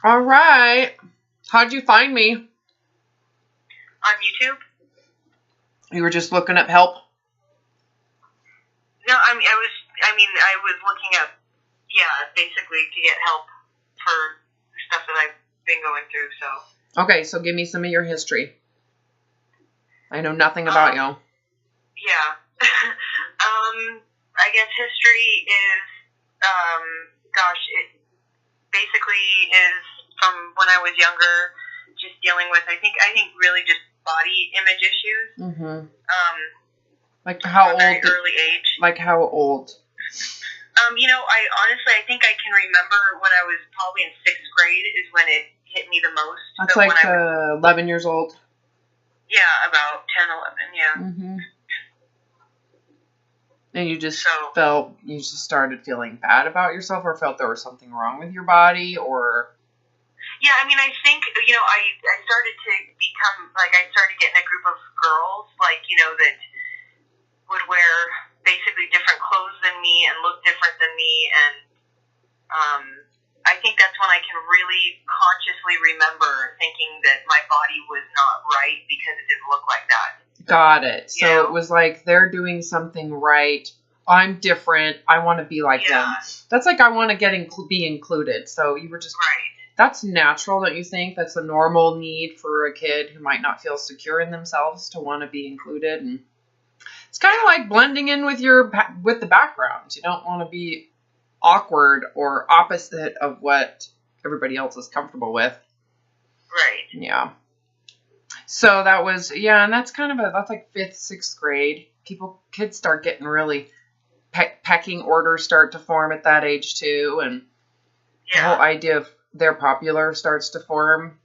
All right. How'd you find me? On YouTube? You were just looking up help? No, I was looking up, basically to get help for stuff that I've been going through, so. Okay, so give me some of your history. I know nothing about you. Yeah. I guess history is, it basically is from when I was younger, just dealing with, I think really just body image issues. Mm-hmm. Like how old? Very early age. Like how old? I think I can remember when I was probably in 6th grade is when it hit me the most. That's like 11 years old. Yeah, about 10, 11, yeah. Mm-hmm. And you just started feeling bad about yourself, or felt there was something wrong with your body, or? Yeah, I think, I started to become, I started getting a group of girls, that would wear basically different clothes than me and look different than me, and I think that's when I can really consciously remember thinking that my body was not right because it didn't look like that. Got it. So it was like they're doing something right. I'm different. I want to be like them. That's like I want to be included. So you were just right. That's natural, don't you think? That's a normal need for a kid who might not feel secure in themselves to want to be included, and it's kind of like blending in with the background. You don't want to be awkward or opposite of what everybody else is comfortable with. Right. Yeah. So that was, and that's that's like 5th, 6th grade. Kids start getting really, pecking orders start to form at that age too. And the whole idea of they're popular starts to form.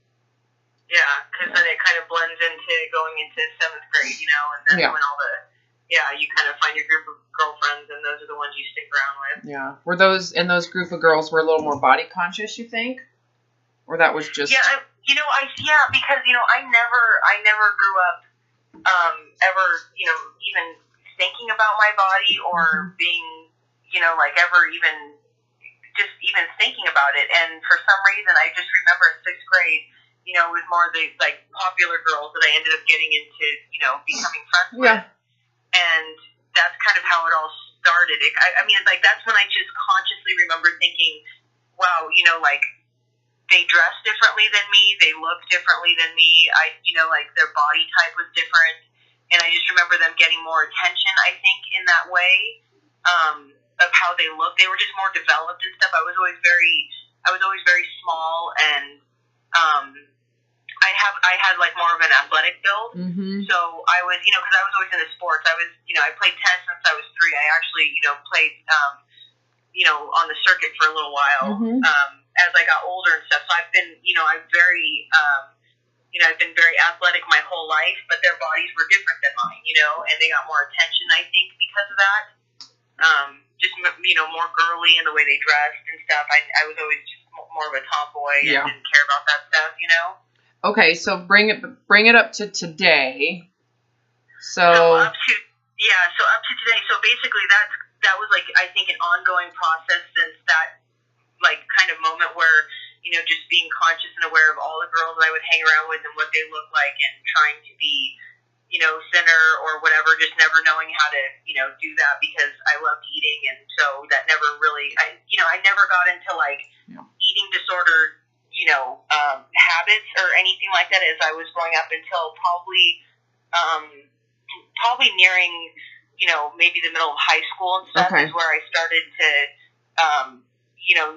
Yeah, because then it kind of blends into going into 7th grade, and then when all you kind of find your group of girlfriends, and those are the ones you stick around with. Yeah. Were those group of girls were a little more body conscious, you think? Or that was just... because, I never grew up, ever, even thinking about my body or being, ever even thinking about it. And for some reason, I just remember in 6th grade, it was more the, popular girls that I ended up getting into, becoming friends with. And that's kind of how it all started. That's when I just consciously remember thinking, wow, they dress differently than me. They look differently than me. Their body type was different. And I just remember them getting more attention, I think, in that way, of how they look. They were just more developed and stuff. I was always very small, and, I had more of an athletic build. Mm-hmm. So I was, because I was always into sports. I was, I played tennis since I was 3. I actually, played, on the circuit for a little while. Mm-hmm. As I got older and stuff. So I've been, I've been very athletic my whole life, but their bodies were different than mine, and they got more attention, I think, because of that. Just, more girly in the way they dressed and stuff. I was always just more of a tomboy and didn't care about that stuff, Okay, so bring it up to today. So up to today. So basically that was I think an ongoing process since that kind of moment where, just being conscious and aware of all the girls that I would hang around with and what they look like, and trying to be, thinner or whatever, just never knowing how to, do that because I loved eating. And so that never really, I never got into eating disorder, habits or anything like that as I was growing up until probably nearing, maybe the middle of high school and stuff is where I started to,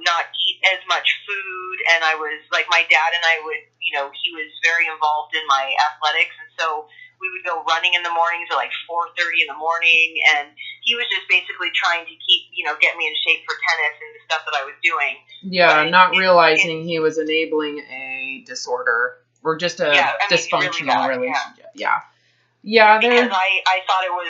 not eat as much food. And I was my dad and I would, he was very involved in my athletics. And so we would go running in the mornings at 4:30 in the morning. And he was just basically trying to keep, get me in shape for tennis and the stuff that I was doing. Yeah, not realizing he was enabling a disorder or just a dysfunctional relationship. Yeah. Yeah, because I thought it was,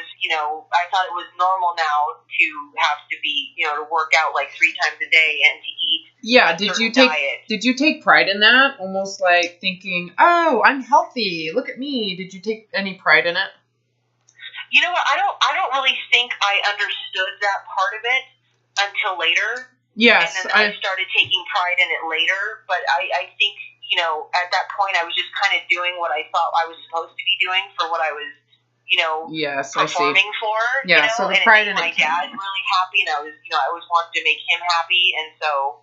I thought it was normal now to have to be, to work out 3 times a day and to eat. Yeah, did you take pride in that? Almost thinking, oh, I'm healthy. Look at me. Did you take any pride in it? You know what? I don't really think I understood that part of it until later. Yes. And then I started taking pride in it later. But I think, you know, at that point I was just kind of doing what I thought I was supposed to be doing for what I was, you know, yes, performing for. Yeah, you know? so the and pride it in made it my dad really happy, and I was, you know, I always wanted to make him happy, and so,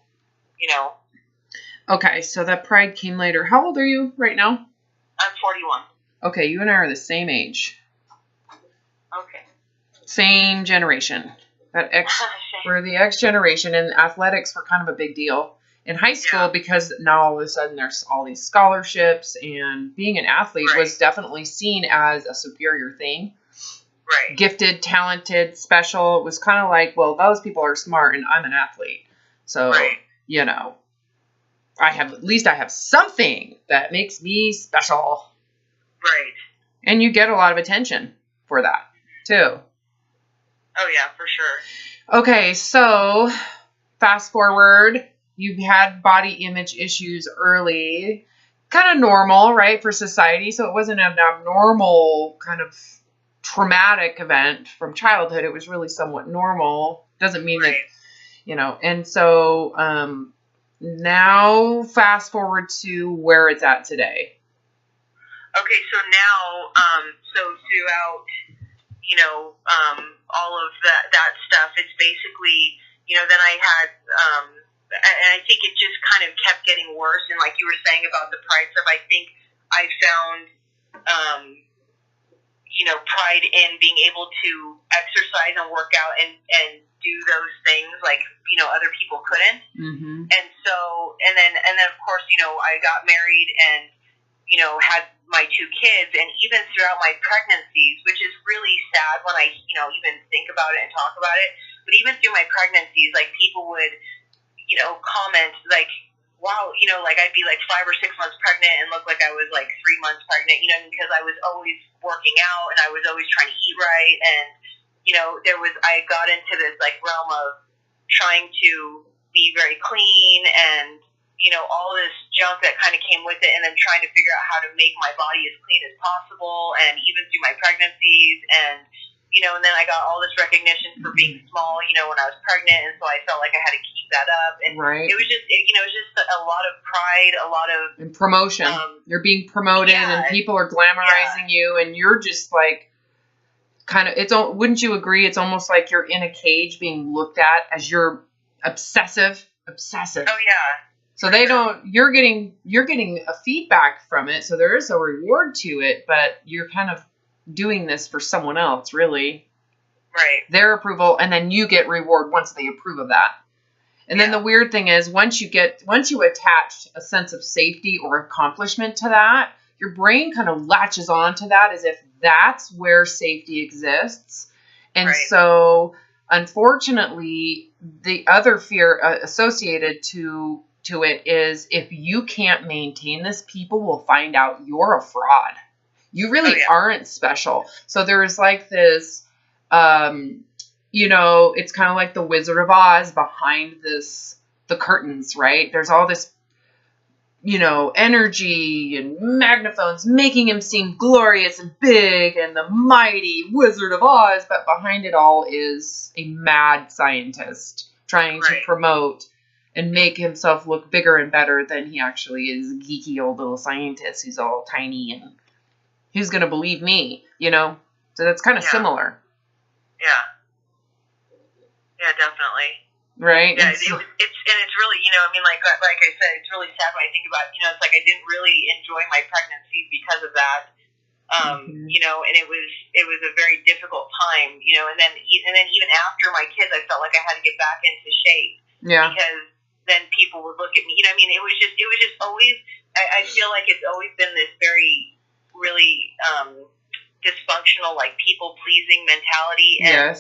you know. Okay, so that pride came later. How old are you right now? I'm 41. Okay, you and I are the same age. Okay. Same generation. We're the X generation, and athletics were kind of a big deal in high school because now all of a sudden there's all these scholarships, and being an athlete was definitely seen as a superior thing. Right. Gifted, talented, special. It was kind of like, well, those people are smart and I'm an athlete. So, you know, at least I have something that makes me special. Right. And you get a lot of attention for that, too. Oh, yeah, for sure. Okay, so fast forward, you've had body image issues early. Kind of normal, right, for society. So it wasn't an abnormal kind of traumatic event from childhood. It was really somewhat normal. Doesn't mean that, you know. And so now fast forward to where it's at today. Okay, so now, so throughout, you know, all of that stuff, it's basically, you know, then I had, and I think it just kind of kept getting worse. And like you were saying about the pride stuff, I think I found, you know, pride in being able to exercise and work out and do those things like, you know, other people couldn't. Mm-hmm. And so, and then of course, you know, I got married and, you know, had my 2 kids, and even throughout my pregnancies, which is really sad when I, you know, even think about it and talk about it, but even through my pregnancies, like people would, you know, comment like, wow, you know, like I'd be like 5 or 6 months pregnant and look like I was like 3 months pregnant, you know, because I was always working out and I was always trying to eat right. And, you know, I got into this like realm of trying to be very clean and, you know, all this junk that kind of came with it, and then trying to figure out how to make my body as clean as possible, and even through my pregnancies, and, you know, and then I got all this recognition for being small, you know, when I was pregnant, and so I felt like I had to keep that up, and it was just, you know, it was just a lot of pride, a lot of... And promotion. You're being promoted, and people are glamorizing you, and you're just like, kind of, wouldn't you agree, it's almost like you're in a cage being looked at as you're obsessive. Oh, yeah. So you're getting a feedback from it. So there is a reward to it, but you're kind of doing this for someone else, really. Right. Their approval, and then you get reward once they approve of that. And then the weird thing is once you attach a sense of safety or accomplishment to that, your brain kind of latches onto that as if that's where safety exists. And so unfortunately, the other fear associated to it is if you can't maintain this, people will find out you're a fraud. You really aren't special. So there's like this, you know, it's kind of like the Wizard of Oz behind the curtains, right? There's all this, you know, energy and megaphones making him seem glorious and big and the mighty Wizard of Oz, but behind it all is a mad scientist trying to promote and make himself look bigger and better than he actually is. A geeky old little scientist who's all tiny, and who's going to believe me, you know? So that's kind of similar. Yeah. Yeah, definitely. Right? Yeah, it's really, you know, I mean, like I said, it's really sad when I think about, you know, it's like I didn't really enjoy my pregnancy because of that. You know, and it was a very difficult time, you know, and then even after my kids, I felt like I had to get back into shape. Yeah. Because then people would look at me, you know, I mean, it was just always, I feel like it's always been this very, really, dysfunctional, like people-pleasing mentality. And,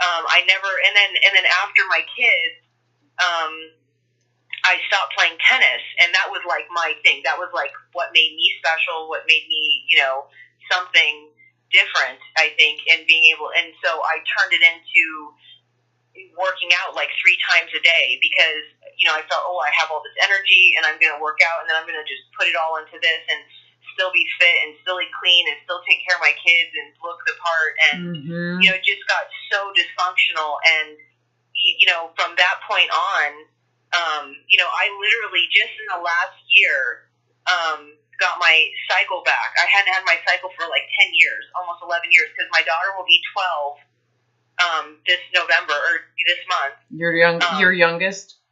I never, and then after my kids, I stopped playing tennis, and that was like my thing. That was like what made me special, what made me, you know, something different, I think, and being able, and so I turned it into working out like 3 times a day because, you know, I felt, oh, I have all this energy and I'm going to work out, and then I'm going to just put it all into this and still be fit and still eat clean and still take care of my kids and look the part. And, you know, it just got so dysfunctional. And, from that point on, I literally just in the last year got my cycle back. I hadn't had my cycle for like 10 years, almost 11 years, because my daughter will be 12 this November or this month. Your youngest?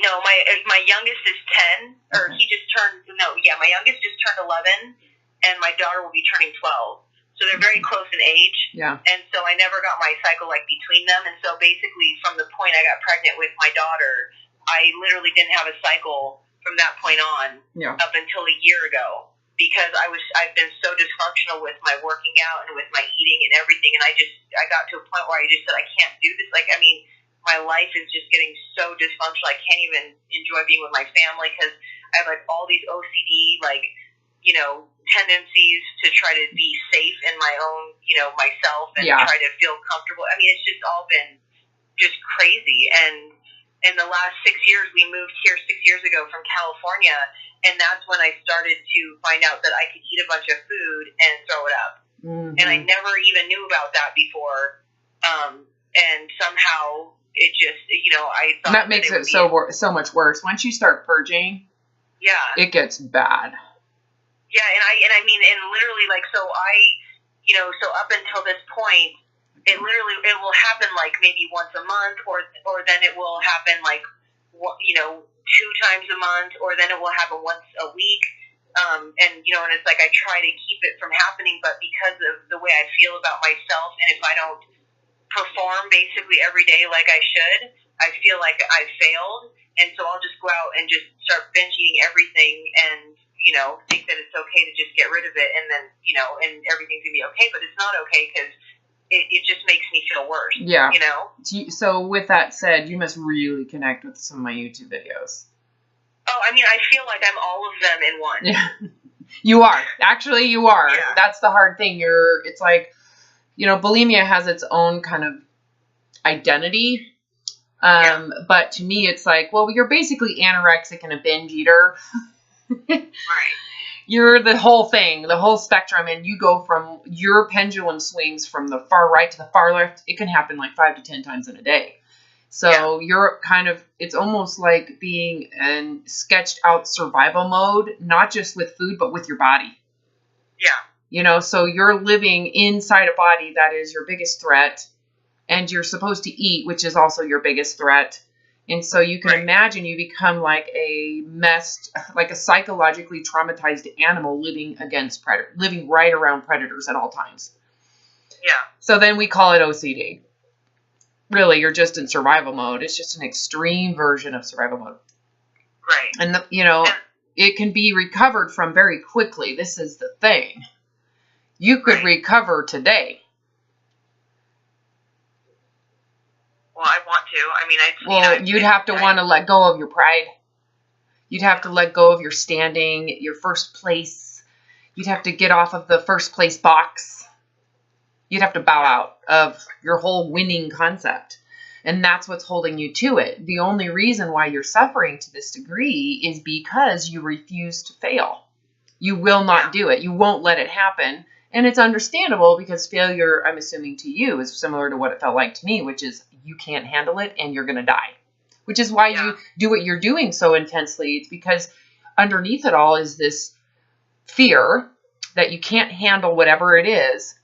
No, my youngest is 10, or Okay. my youngest just turned 11, and my daughter will be turning 12. So they're very close in age. Yeah. And so I never got my cycle like between them. And so basically from the point I got pregnant with my daughter, I literally didn't have a cycle from that point on up until a year ago, because I've been so dysfunctional with my working out and with my eating and everything. And I got to a point where I just said, I can't do this. Like, I mean, my life is just getting so dysfunctional. I can't even enjoy being with my family because I have like all these OCD, like, tendencies to try to be safe in my own, myself and try to feel comfortable. I mean, it's just all been just crazy. And in the last 6 years, we moved here 6 years ago from California, and that's when I started to find out that I could eat a bunch of food and throw it up. Mm-hmm. And I never even knew about that before. And somehow it just, I thought that makes it so much worse. Once you start purging, it gets bad. Yeah, and I mean, and literally, like, so up until this point, it will happen like maybe once a month, or then it will happen like, 2 times a month, or then it will happen once a week. And it's like I try to keep it from happening, but because of the way I feel about myself, and if I don't perform basically every day like I should, I feel like I failed, and so I'll just go out and just start binge eating everything and think that it's okay to just get rid of it, and then, and everything's going to be okay, but it's not okay because it just makes me feel worse. Yeah. So with that said, you must really connect with some of my YouTube videos. Oh, I mean, I feel like I'm all of them in one. Yeah. You are. Actually, you are. Yeah. That's the hard thing. It's like, bulimia has its own kind of identity. But to me, it's like, well, you're basically anorexic and a binge eater. Right. You're the whole thing, the whole spectrum, and you go from your pendulum swings from the far right to the far left. It can happen like 5 to 10 times in a day. So you're kind of, it's almost like being in sketched out survival mode, not just with food, but with your body. Yeah. So you're living inside a body that is your biggest threat, and you're supposed to eat, which is also your biggest threat. And so you can imagine you become like a psychologically traumatized animal living right around predators at all times. Yeah. So then we call it OCD. Really, you're just in survival mode. It's just an extreme version of survival mode. Right. And, it can be recovered from very quickly. This is the thing. You could recover today. Well, I want to. I mean, you'd have to want to let go of your pride. You'd have to let go of your standing, your first place. You'd have to get off of the first place box. You'd have to bow out of your whole winning concept. And that's what's holding you to it. The only reason why you're suffering to this degree is because you refuse to fail. You will not do it. You won't let it happen. And it's understandable because failure, I'm assuming to you, is similar to what it felt like to me, which is you can't handle it and you're going to die. Which is why you do what you're doing so intensely. It's because underneath it all is this fear that you can't handle whatever it is.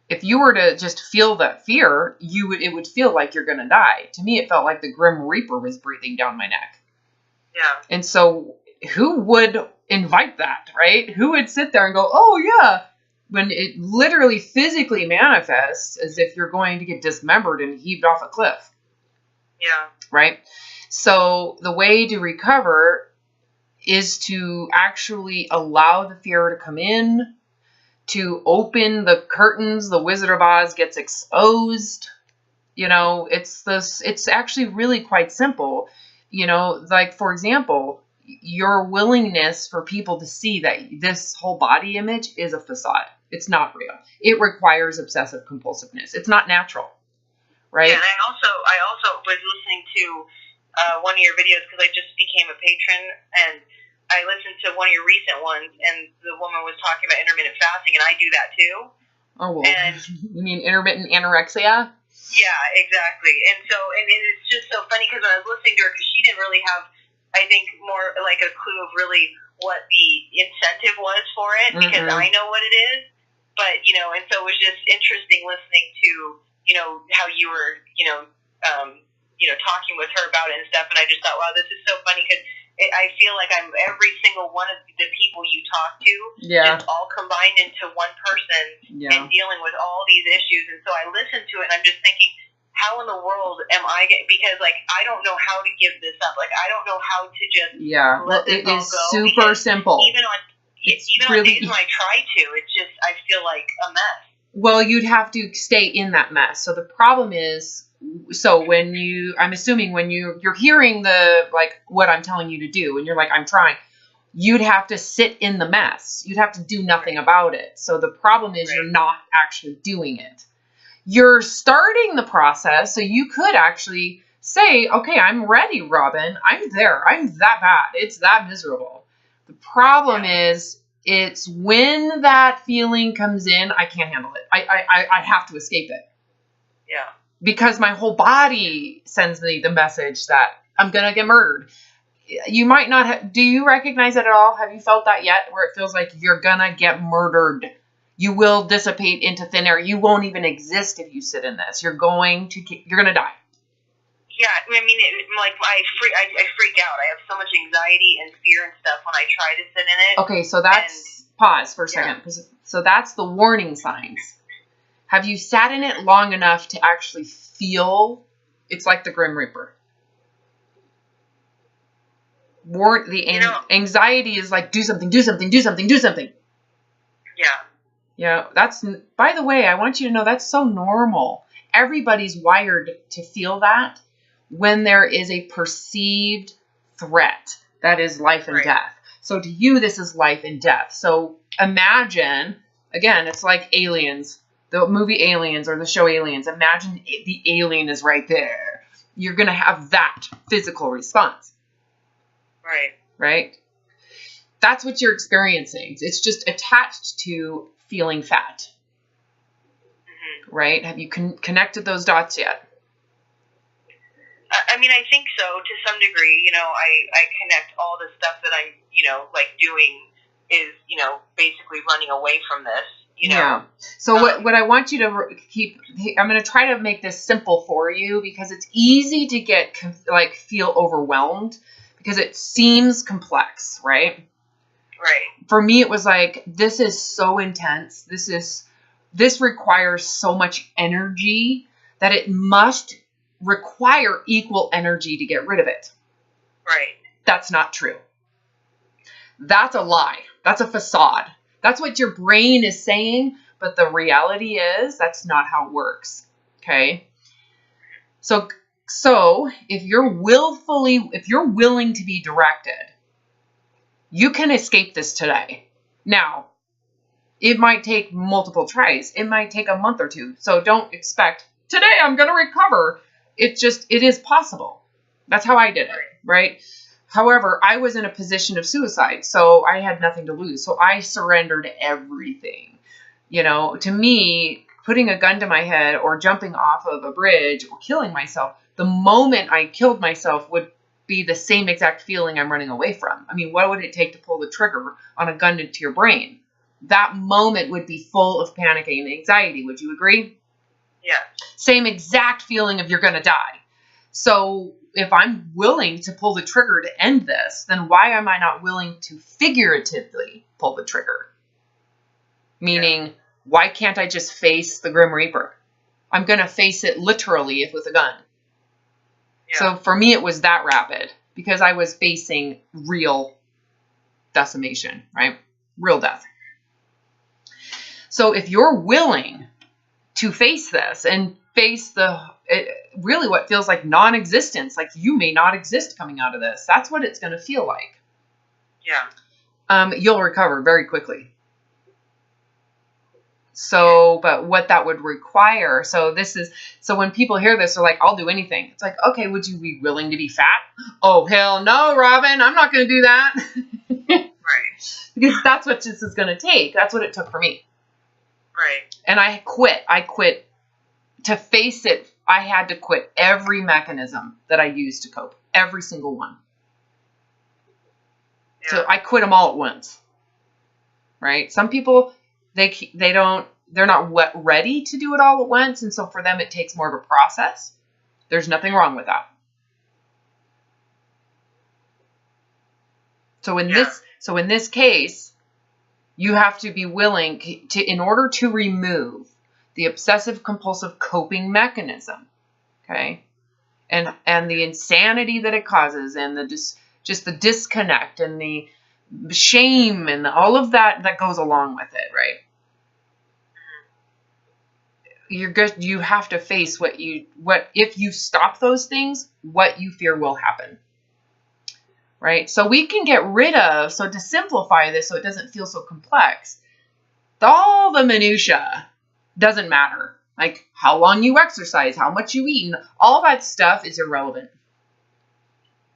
If you were to just feel that fear, it would feel like you're going to die. To me, it felt like the Grim Reaper was breathing down my neck. Yeah. And so who would invite that, right? Who would sit there and go, oh, yeah, when it literally physically manifests as if you're going to get dismembered and heaved off a cliff. Yeah. Right? So the way to recover is to actually allow the fear to come in, to open the curtains. The Wizard of Oz gets exposed. It's actually really quite simple. Like, for example, your willingness for people to see that this whole body image is a facade. It's not real. It requires obsessive compulsiveness. It's not natural, right? Yeah, and I also was listening to one of your videos because I just became a patron, and I listened to one of your recent ones, and the woman was talking about intermittent fasting, and I do that too. Oh, well, you mean intermittent anorexia? Yeah, exactly. And so, and it's just so funny because when I was listening to her, because she didn't really have, I think, more like a clue of really what the incentive was for it, because I know what it is. But, you know, and so it was just interesting listening to, you know, how you were, talking with her about it and stuff. And I just thought, wow, this is so funny because I feel like I'm every single one of the people you talk to, just all combined into one person and dealing with all these issues. And so I listened to it and I'm just thinking, how in the world am I getting, because like, I don't know how to give this up. Like, I don't know how to just let this all go. Super simple. Even on days when I try to, it's just, I feel like a mess. Well, you'd have to stay in that mess. So the problem is, so when I'm assuming when you're hearing what I'm telling you to do, and you're like, I'm trying, you'd have to sit in the mess. You'd have to do nothing about it. So the problem is you're not actually doing it. You're starting the process. So you could actually say, okay, I'm ready, Robin. I'm there. I'm that bad. It's that miserable. The problem is, it's when that feeling comes in, I can't handle it. I have to escape it. Yeah. Because my whole body sends me the message that I'm going to get murdered. You might not have, do you recognize it at all? Have you felt that yet? Where it feels like you're going to get murdered. You will dissipate into thin air. You won't even exist if you sit in this. You're going to die. Yeah, I mean, I freak out. I have so much anxiety and fear and stuff when I try to sit in it. Okay, so pause for a second. So that's the warning signs. Have you sat in it long enough to actually feel it's like the Grim Reaper? Anxiety is like, do something, do something, do something, do something. Yeah. Yeah, by the way, I want you to know that's so normal. Everybody's wired to feel that when there is a perceived threat that is life and death. So to you, this is life and death. So imagine, again, it's like Aliens. The movie Aliens or the show Aliens, imagine the alien is right there. You're going to have that physical response. Right? That's what you're experiencing. It's just attached to feeling fat. Mm-hmm. Right? Have you connected those dots yet? I mean, I think so to some degree. You know, I connect all the stuff that I'm, doing is, basically running away from this. Yeah. So what I want you to keep, I'm going to try to make this simple for you because it's easy to get feel overwhelmed because it seems complex, right? Right. For me, it was like, this is so intense. This requires so much energy that it must require equal energy to get rid of it. Right. That's not true. That's a lie. That's a facade. That's what your brain is saying, but the reality is that's not how it works. Okay? So if you're willing to be directed, you can escape this today. Now, it might take multiple tries. It might take a month or two. So don't expect, today I'm going to recover. It is possible. That's how I did it, right? However, I was in a position of suicide, so I had nothing to lose. So I surrendered everything. To me, putting a gun to my head or jumping off of a bridge or killing myself, the moment I killed myself would be the same exact feeling I'm running away from. I mean, what would it take to pull the trigger on a gun into your brain? That moment would be full of panic and anxiety. Would you agree? Yeah. Same exact feeling of you're going to die. So if I'm willing to pull the trigger to end this, then why am I not willing to figuratively pull the trigger? Meaning, why can't I just face the Grim Reaper? I'm going to face it literally if with a gun. Yeah. So for me, it was that rapid because I was facing real decimation, right? Real death. So if you're willing to face this and face really what feels like non-existence, like you may not exist coming out of this. That's what it's going to feel like. Yeah. You'll recover very quickly. So, but what that would require, so when people hear this, they're like, I'll do anything. It's like, okay, would you be willing to be fat? Oh, hell no, Robin, I'm not going to do that. Right. Because that's what this is going to take. That's what it took for me. Right. And I quit. I quit to face it I had to quit every mechanism that I used to cope. Every single one. Yeah. So I quit them all at once. Right? Some people, they're not ready to do it all at once. And so for them, it takes more of a process. There's nothing wrong with that. So in this case, you have to be willing to, in order to remove the obsessive compulsive coping mechanism, okay, and the insanity that it causes, and just the disconnect and the shame and all of that goes along with it, right? You have to face what if you stop those things, what you fear will happen. Right? So we can get rid of, so to simplify this so it doesn't feel so complex, all the minutia doesn't matter. Like how long you exercise, how much you eat, and all that stuff is irrelevant.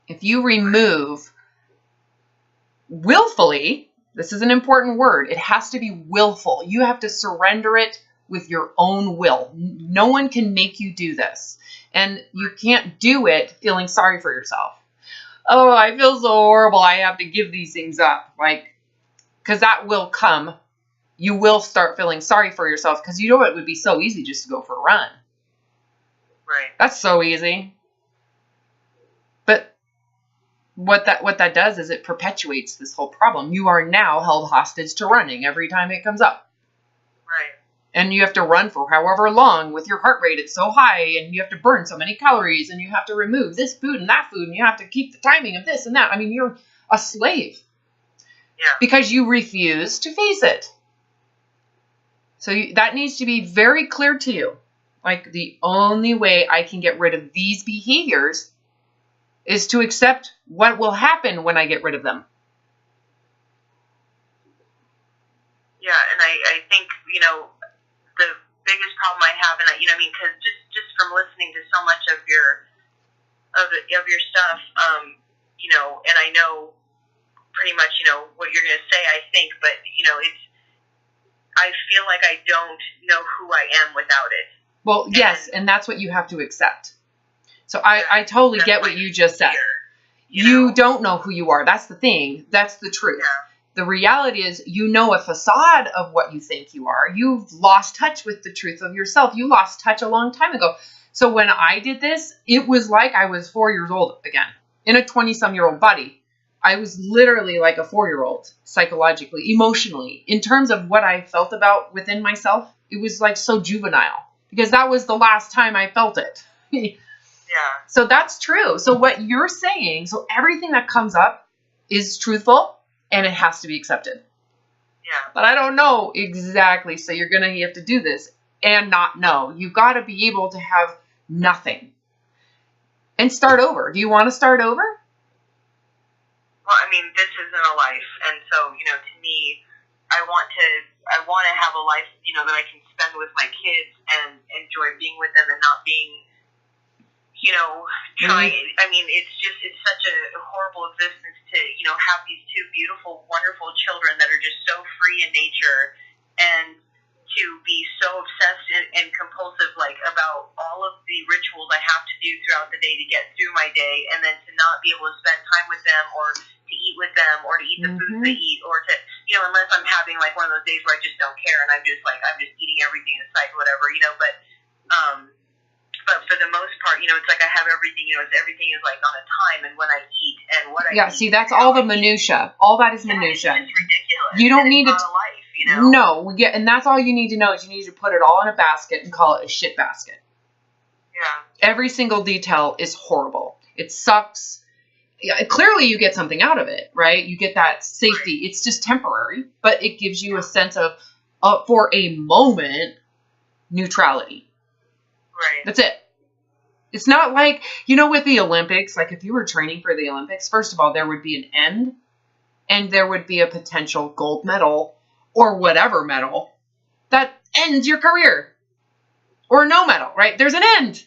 If you remove willfully, this is an important word, it has to be willful. You have to surrender it with your own will. No one can make you do this. And you can't do it feeling sorry for yourself. Oh, I feel so horrible. I have to give these things up. Like, because that will come. You will start feeling sorry for yourself because you know it would be so easy just to go for a run. Right. That's so easy. But what that does is it perpetuates this whole problem. You are now held hostage to running every time it comes up. Right. And you have to run for however long with your heart rate. It's so high, and you have to burn so many calories, and you have to remove this food and that food, and you have to keep the timing of this and that. I mean, you're a slave. Yeah. Because you refuse to face it. So that needs to be very clear to you. Like, the only way I can get rid of these behaviors is to accept what will happen when I get rid of them. Yeah, and I think, the biggest problem I have, and because just from listening to so much of your stuff, and I know pretty much, what you're going to say, I think, but, I feel like I don't know who I am without it. Well, yes, and that's what you have to accept. So I totally get what you just said. You don't know who you are. That's the thing. That's the truth. Yeah. The reality is, a facade of what you think you are. You've lost touch with the truth of yourself. You lost touch a long time ago. So when I did this, it was like I was 4 years old again, in a 20-some-year-old body. I was literally like a 4-year-old, psychologically, emotionally. In terms of what I felt about within myself, it was like so juvenile. Because that was the last time I felt it. Yeah. So that's true. So what you're saying, so everything that comes up is truthful. And it has to be accepted. Yeah. But I don't know exactly. So you have to do this and not know. You've got to be able to have nothing. And start over. Do you want to start over? Well, this isn't a life. And so, to me, I want to have a life, that I can spend with my kids and enjoy being with them and not being, trying. It's such a horrible existence to, have these two beautiful, wonderful children that are just so free in nature, and to be so obsessed and compulsive, like, about all of the rituals I have to do throughout the day to get through my day, and then to not be able to spend time with them, or to eat with them, or to eat the foods they eat, or to, unless I'm having, like, one of those days where I just don't care, and I'm just eating everything in sight, whatever, but for the most part, it's like I have everything, everything is like on a time, and when I eat and what I eat. Yeah, see, that's all the minutia. All that is minutia. It's ridiculous. You don't need to. Not a life, No, and that's all you need to know is you need to put it all in a basket and call it a shit basket. Yeah. Every single detail is horrible. It sucks. Yeah, clearly you get something out of it, right? You get that safety. Right. It's just temporary, but it gives you a sense of, for a moment, neutrality. Right. That's it. It's not like, with the Olympics, like if you were training for the Olympics, first of all, there would be an end, and there would be a potential gold medal or whatever medal that ends your career, or no medal, right? There's an end.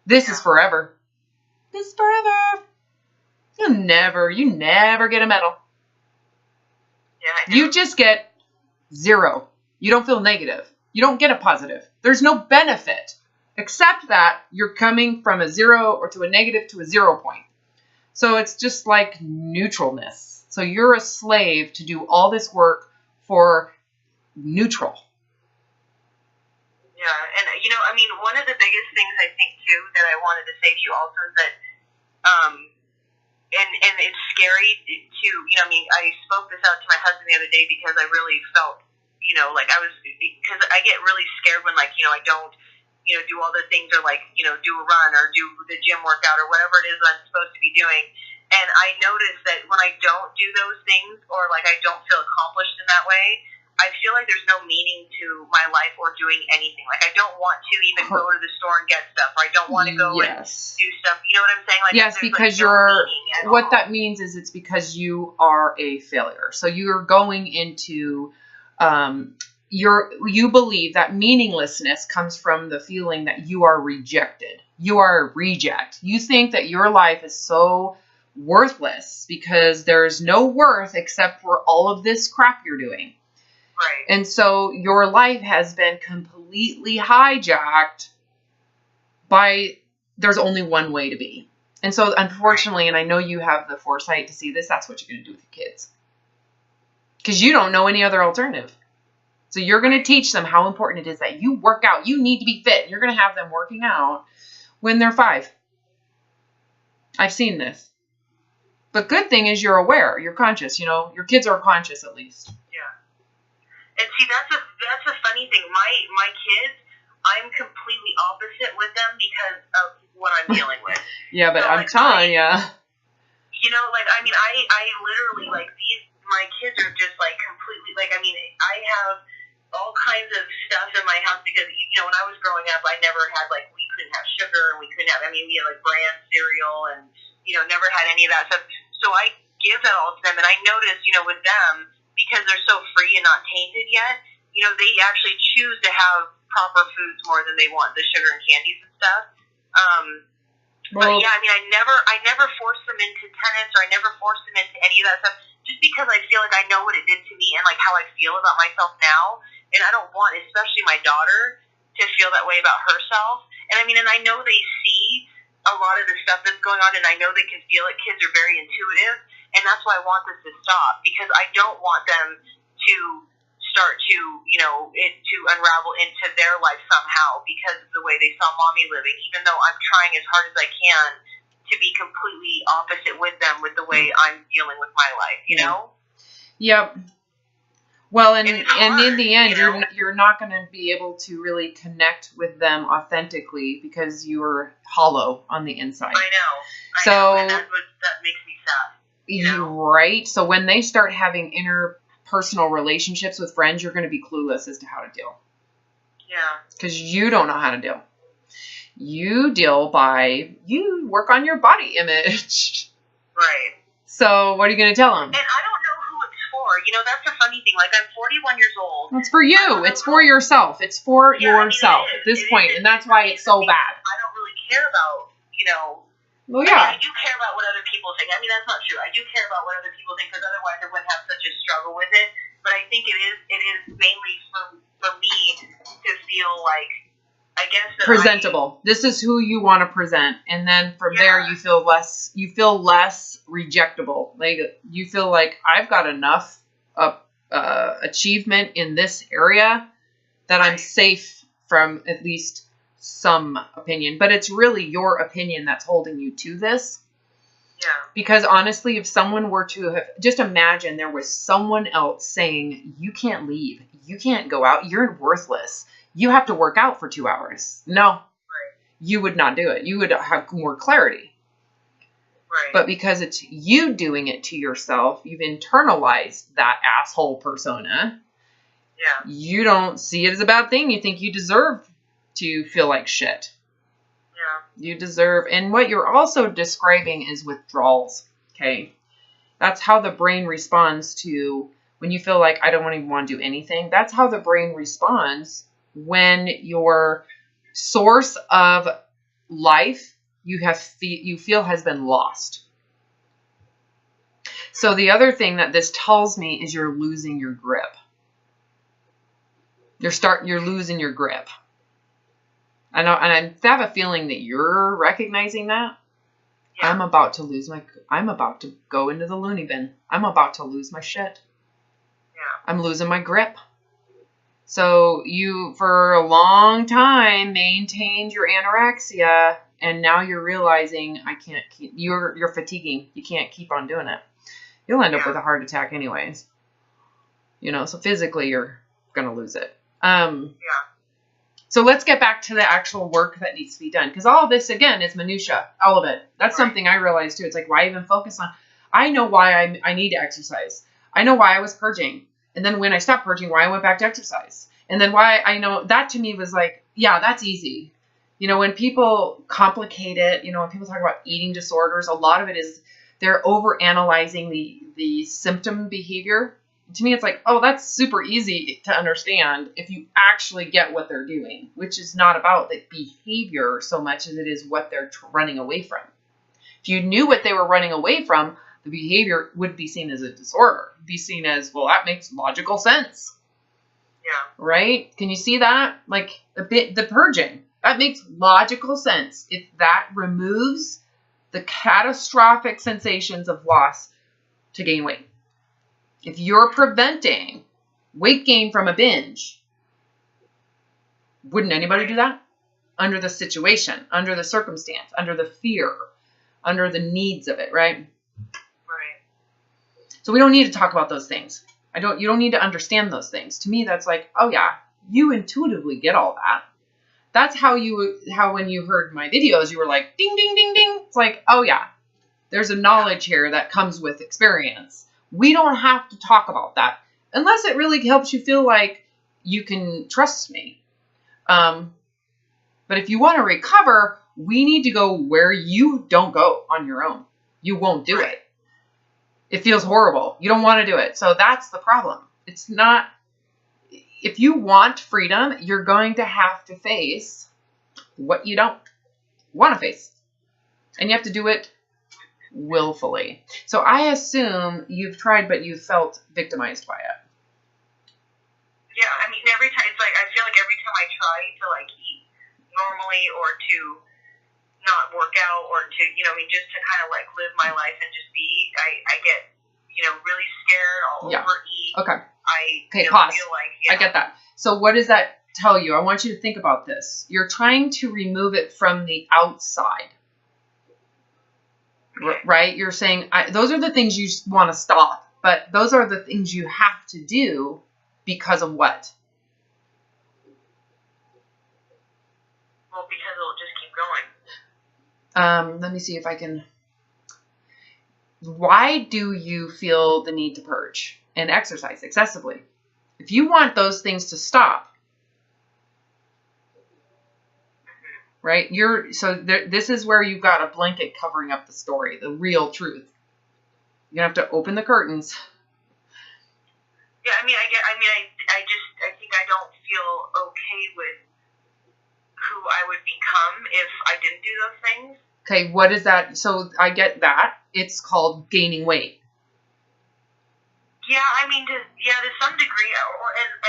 This is forever. This is forever. You never get a medal. Yeah, you just get 0. You don't feel negative. You don't get a positive. There's no benefit Except that you're coming from a 0 or to a negative to a 0 point. So it's just like neutralness. So you're a slave to do all this work for neutral. Yeah, and I mean, one of the biggest things I think too that I wanted to say to you also is that, and it's scary to, I mean, I spoke this out to my husband the other day because I really felt, like because I get really scared when, like, I don't, do all the things, or like, do a run or do the gym workout or whatever it is that I'm supposed to be doing. And I notice that when I don't do those things, or like I don't feel accomplished in that way, I feel like there's no meaning to my life or doing anything. Like, I don't want to even go to the store and get stuff. Or I don't want to go and do stuff. You know what I'm saying? Like, yes, because like what that means is it's because you are a failure. So you're going into, you believe that meaninglessness comes from the feeling that you are rejected. You are a reject. You think that your life is so worthless because there's no worth except for all of this crap you're doing. Right. And so your life has been completely hijacked by there's only one way to be. And so unfortunately, and I know you have the foresight to see this, that's what you're going to do with your kids. Because you don't know any other alternative. So you're going to teach them how important it is that you work out. You need to be fit. You're going to have them working out when they're 5. I've seen this. But good thing is you're aware. You're conscious. Your kids are conscious at least. And see, that's a funny thing. My kids, I'm completely opposite with them because of what I'm dealing with. Yeah, but so, I'm telling you. Like, I mean, I literally, like, my kids are just, like, completely, like, I mean, I have all kinds of stuff in my house because, when I was growing up, I never had, like, we couldn't have sugar and we couldn't have, I mean, we had, like, brand cereal and, never had any of that stuff. So I give that all to them, and I notice, with them, because they're so free and not tainted yet, they actually choose to have proper foods more than they want, the sugar and candies and stuff. But yeah, I mean, I never force them into tennis, or I never force them into any of that stuff, just because I feel like I know what it did to me and like how I feel about myself now, and I don't want, especially my daughter, to feel that way about herself. And I mean, and I know they see a lot of the stuff that's going on, and I know they can feel it. Kids are very intuitive. And that's why I want this to stop, because I don't want them to start to, it to unravel into their life somehow because of the way they saw mommy living, even though I'm trying as hard as I can to be completely opposite with them with the way I'm dealing with my life, you know? Yep. Well, and in the end, you're not going to be able to really connect with them authentically because you're hollow on the inside. I know. And that makes me sad. Right. So when they start having interpersonal relationships with friends, you're going to be clueless as to how to deal. Yeah. Because you don't know how to deal. You deal by, you work on your body image. Right. So what are you going to tell them? And I don't know who it's for. That's the funny thing. Like, I'm 41 years old. It's for you. It's for yourself. It's for yourself at this point. And that's why it's so bad. I don't really care about, Well, yeah. I do care about what other people think. I mean, that's not true. I do care about what other people think, because otherwise I wouldn't have such a struggle with it. But I think it is mainly for me to feel like, I guess, that presentable. This is who you want to present, and then from there you feel less rejectable. Like, you feel like I've got enough achievement in this area that I'm safe from at least some opinion, but it's really your opinion that's holding you to this. Yeah. Because honestly, if someone were to have, just imagine there was someone else saying, you can't leave, you can't go out, you're worthless, you have to work out for 2 hours. No, you would not do it. You would have more clarity. Right. But because it's you doing it to yourself, you've internalized that asshole persona. Yeah. You don't see it as a bad thing. You think you deserve to feel like shit. Yeah. You deserve, and what you're also describing is withdrawals. Okay. That's how the brain responds to when you feel like I don't even want to do anything. That's how the brain responds when your source of life you feel has been lost. So the other thing that this tells me is you're losing your grip. You're losing your grip. I know, and I have a feeling that you're recognizing that. Yeah. I'm about to go into the loony bin. I'm about to lose my shit. Yeah. I'm losing my grip. So you, for a long time, maintained your anorexia, and now you're realizing I can't keep, you're fatiguing. You can't keep on doing it. You'll end up with a heart attack anyways. You know, so physically you're going to lose it. Yeah. So let's get back to the actual work that needs to be done. Because all of this, again, is minutia. All of it. That's something I realized, too. It's like, why even focus on... I know why I need to exercise. I know why I was purging. And then when I stopped purging, why I went back to exercise. And then why I know... That, to me, was like, yeah, that's easy. You know, when people complicate it, you know, when people talk about eating disorders, a lot of it is they're overanalyzing the symptom behavior. To me, it's like, oh, that's super easy to understand if you actually get what they're doing, which is not about the behavior so much as it is what they're running away from. If you knew what they were running away from, the behavior would be seen as a disorder. Be seen as, well, that makes logical sense. Yeah. Right? Can you see that? Like the purging. That makes logical sense. If that removes the catastrophic sensations of loss to gain weight. If you're preventing weight gain from a binge, wouldn't anybody do that? Under the situation, under the circumstance, under the fear, under the needs of it, right? Right. So we don't need to talk about those things. You don't need to understand those things. To me, that's like, oh yeah, you intuitively get all that. That's how when you heard my videos, you were like, ding, ding, ding, ding. It's like, oh yeah, there's a knowledge here that comes with experience. We don't have to talk about that unless it really helps you feel like you can trust me. But if you want to recover, we need to go where you don't go on your own. You won't do it. It feels horrible. You don't want to do it. So that's the problem. It's not, if you want freedom, you're going to have to face what you don't want to face. And you have to do it willfully. So I assume you've tried, but you felt victimized by it. Yeah, I mean, every time, it's like, I feel like every time I try to, like, eat normally or to not work out or to, you know, I mean, just to kind of, like, live my life and just be, I get, you know, really scared. I'll overeat. Okay. I pause. Feel like, I get that. So what does that tell you? I want you to think about this. You're trying to remove it from the outside. Right? You're saying, those are the things you want to stop, but those are the things you have to do because of what? Well, because it'll just keep going. Let me see if I can. Why do you feel the need to purge and exercise excessively? If you want those things to stop, right? This is where you've got a blanket covering up the story, the real truth. You're gonna have to open the curtains. Yeah, I mean, I think I don't feel okay with who I would become if I didn't do those things. Okay, what is that? So I get that. It's called gaining weight. Yeah, I mean, to some degree.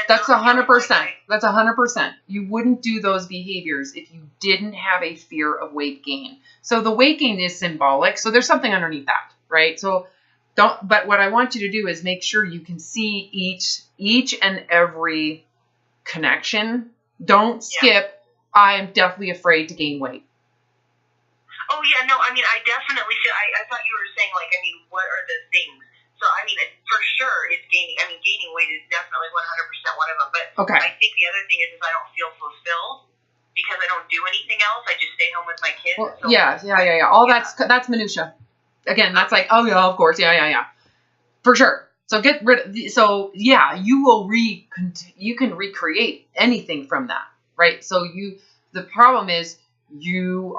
That's 100%. That's 100%. You wouldn't do those behaviors if you didn't have a fear of weight gain. So the weight gain is symbolic. So there's something underneath that, right? So but what I want you to do is make sure you can see each and every connection. Don't skip, I am deathly afraid to gain weight. Oh, yeah, no, I mean, I definitely feel, I thought you were saying, like, I mean, what are the things? So, I mean, for sure, it's gaining, I mean, gaining weight is definitely 100% one of them, but I think the other thing is I don't feel fulfilled because I don't do anything else. I just stay home with my kids. Well, so, yeah. All that's minutia. Again, that's like, oh, yeah, of course, yeah. For sure. So get rid of, you can recreate anything from that, right? So the problem is, you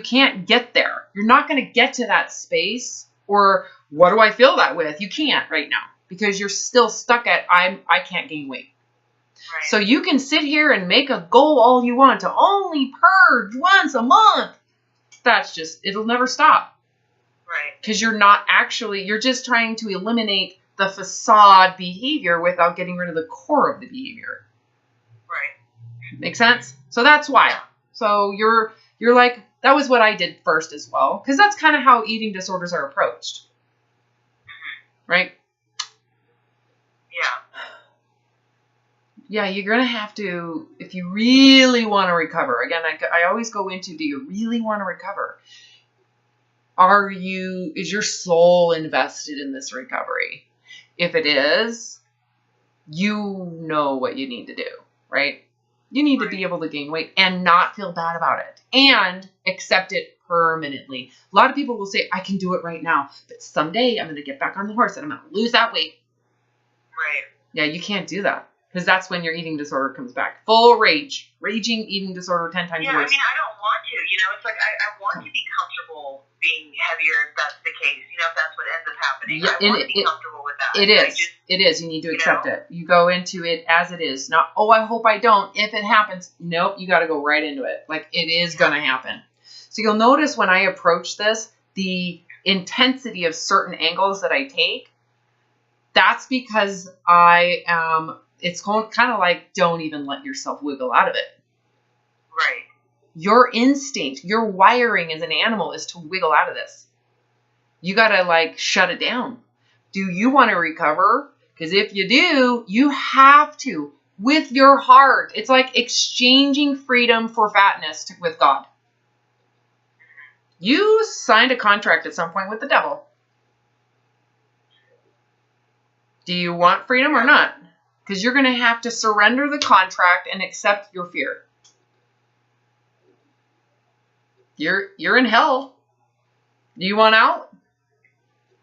can't get there. You're not going to get to that space, or what do I fill that with? You can't right now because you're still stuck at, I can't gain weight. Right. So you can sit here and make a goal all you want to only purge once a month. That's just, it'll never stop. Right. Because you're just trying to eliminate the facade behavior without getting rid of the core of the behavior. Right. Make sense? So that's why. So you're like, that was what I did first as well. Because that's kind of how eating disorders are approached. Right? Yeah. Yeah, you're going to have to, if you really want to recover, again, I always go into, do you really want to recover? Is your soul invested in this recovery? If it is, you know what you need to do, right? You need to be able to gain weight and not feel bad about it and accept it permanently. A lot of people will say, I can do it right now, but someday I'm going to get back on the horse and I'm going to lose that weight. Right. Yeah, you can't do that because that's when your eating disorder comes back. Full rage. Raging eating disorder 10 times worse. Yeah, I mean, I don't want to. It's like I want to be comfortable being heavier if that's the case. If that's what ends up happening. Yeah, I want to be comfortable with that. It is. It is. You need to accept it. You go into it as it is. Not, I hope I don't. If it happens, nope, you got to go right into it. Like, it is going to happen. So you'll notice when I approach this, the intensity of certain angles that I take, that's because it's kind of like, don't even let yourself wiggle out of it. Right. Your instinct, your wiring as an animal is to wiggle out of this. You got to shut it down. Do you want to recover? Because if you do, you have to with your heart. It's like exchanging freedom for fatness with God. You signed a contract at some point with the devil. Do you want freedom or not? Because you're going to have to surrender the contract and accept your fear. You're in hell. Do you want out?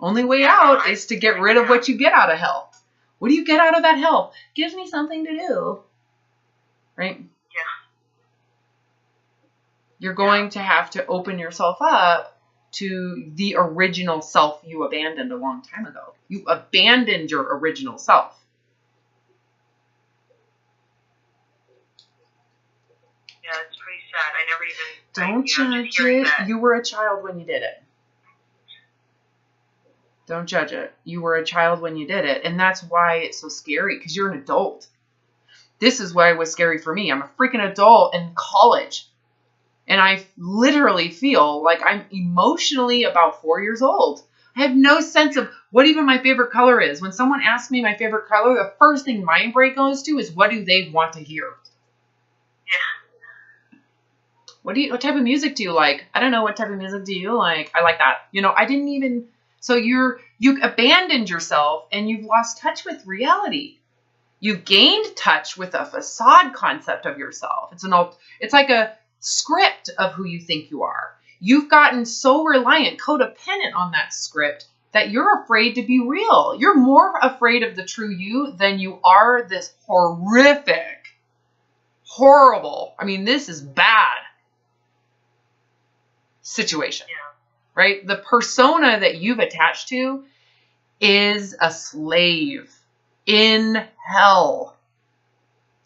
Only way out is to get rid of what you get out of hell. What do you get out of that hell? Gives me something to do. Right? Yeah. You're going to have to open yourself up to the original self you abandoned a long time ago. You abandoned your original self. Yeah, it's pretty sad. I never even... Don't judge it. You were a child when you did it. Don't judge it. You were a child when you did it. And that's why it's so scary, because you're an adult. This is why it was scary for me. I'm a freaking adult in college. And I literally feel like I'm emotionally about 4 years old. I have no sense of what even my favorite color is. When someone asks me my favorite color, the first thing my brain goes to is, what do they want to hear? Yeah. What type of music do you like? I don't know. What type of music do you like? I like that. I didn't even... So you abandoned yourself and you've lost touch with reality. You've gained touch with a facade concept of yourself. It's like a script of who you think you are. You've gotten so reliant, codependent on that script that you're afraid to be real. You're more afraid of the true you than you are this horrific, horrible, this is bad situation. Yeah. Right? The persona that you've attached to is a slave in hell.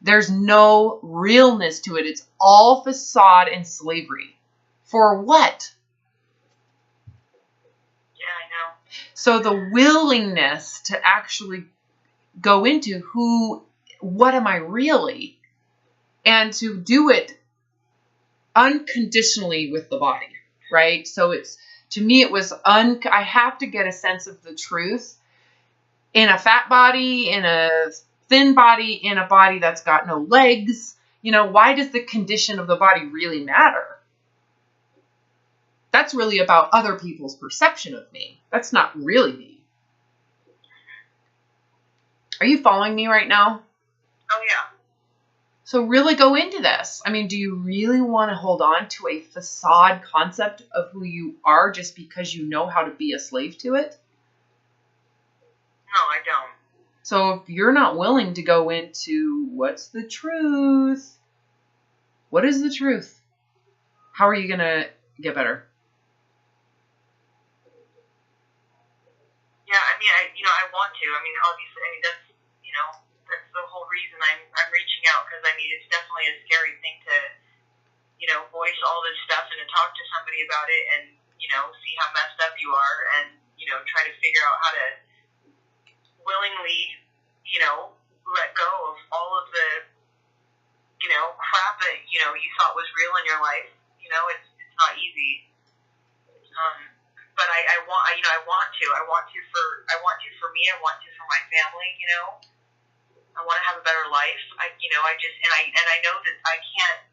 There's no realness to it. It's all facade and slavery. For what? Yeah, I know. So the willingness to actually go into what am I really? And to do it unconditionally with the body, right? So to me, it was I have to get a sense of the truth in a fat body, in a thin body, in a body that's got no legs. Why does the condition of the body really matter? That's really about other people's perception of me. That's not really me. Are you following me right now? Oh, yeah. So really go into this. Do you really want to hold on to a facade concept of who you are just because you know how to be a slave to it? No, I don't. So if you're not willing to go into what's the truth, what is the truth? How are you going to get better? Yeah, I want to. Obviously, that's the whole reason I'm reaching out, because it's definitely a scary thing to voice all this stuff and to talk to somebody about it and see how messed up you are and try to figure out how to willingly let go of all of the crap that you thought was real in your life. You know, it's not easy. But I want to for me. I want to for my family. You know, I want to have a better life. I know that I can't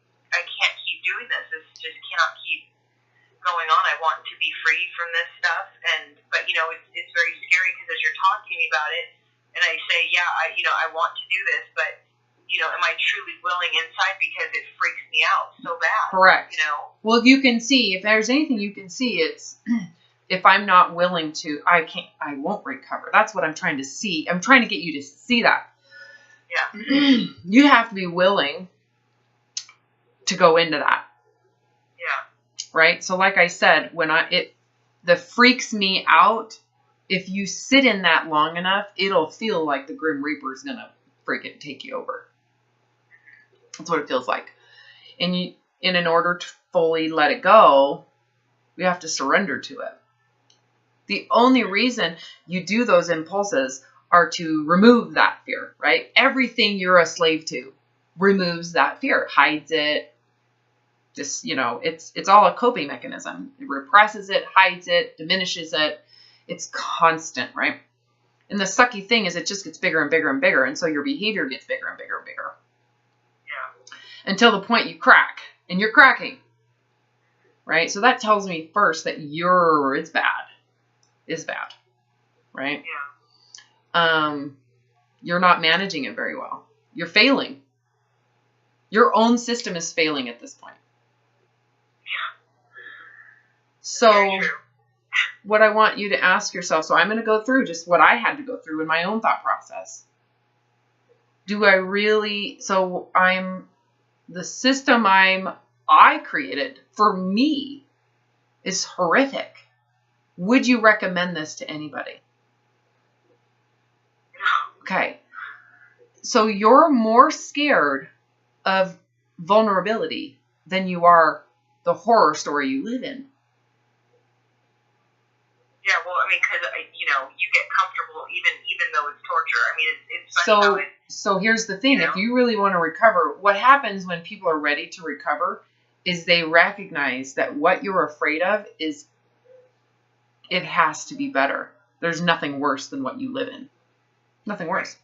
keep doing this. This just cannot keep going on. I want to be free from this stuff, but you know, it's very scary because as you're talking to me about it, and I say, yeah, I want to do this, but you know, am I truly willing inside because it freaks me out so bad? Correct. You know. Well, you can see if there's anything you can see, it's if I'm not willing to, I won't recover. That's what I'm trying to see. I'm trying to get you to see that. Yeah. You have to be willing to go into that. Yeah. Right? So like I said, the freaks me out, if you sit in that long enough, it'll feel like the Grim Reaper is going to freaking take you over. That's what it feels like. And in order to fully let it go, we have to surrender to it. The only reason you do those impulses are to remove that fear, right? Everything you're a slave to removes that fear, hides it. Just, you know, it's all a coping mechanism. It represses it, hides it, diminishes it. It's constant, right? And the sucky thing is it just gets bigger and bigger and bigger. And so your behavior gets bigger and bigger and bigger. Yeah. Until the point you crack. And you're cracking. Right? So that tells me first that it's bad. It's bad. Right? Yeah. You're not managing it very well. You're failing. Your own system is failing at this point. So what I want you to ask yourself, so I'm going to go through just what I had to go through in my own thought process. The system I created for me is horrific. Would you recommend this to anybody? Okay. So you're more scared of vulnerability than you are the horror story you live in. Yeah, well, I mean, because, you know, you get comfortable even though it's torture. I mean, it's funny so here's the thing. You know? If you really want to recover, what happens when people are ready to recover is they recognize that what you're afraid of is it has to be better. There's nothing worse than what you live in. Nothing worse.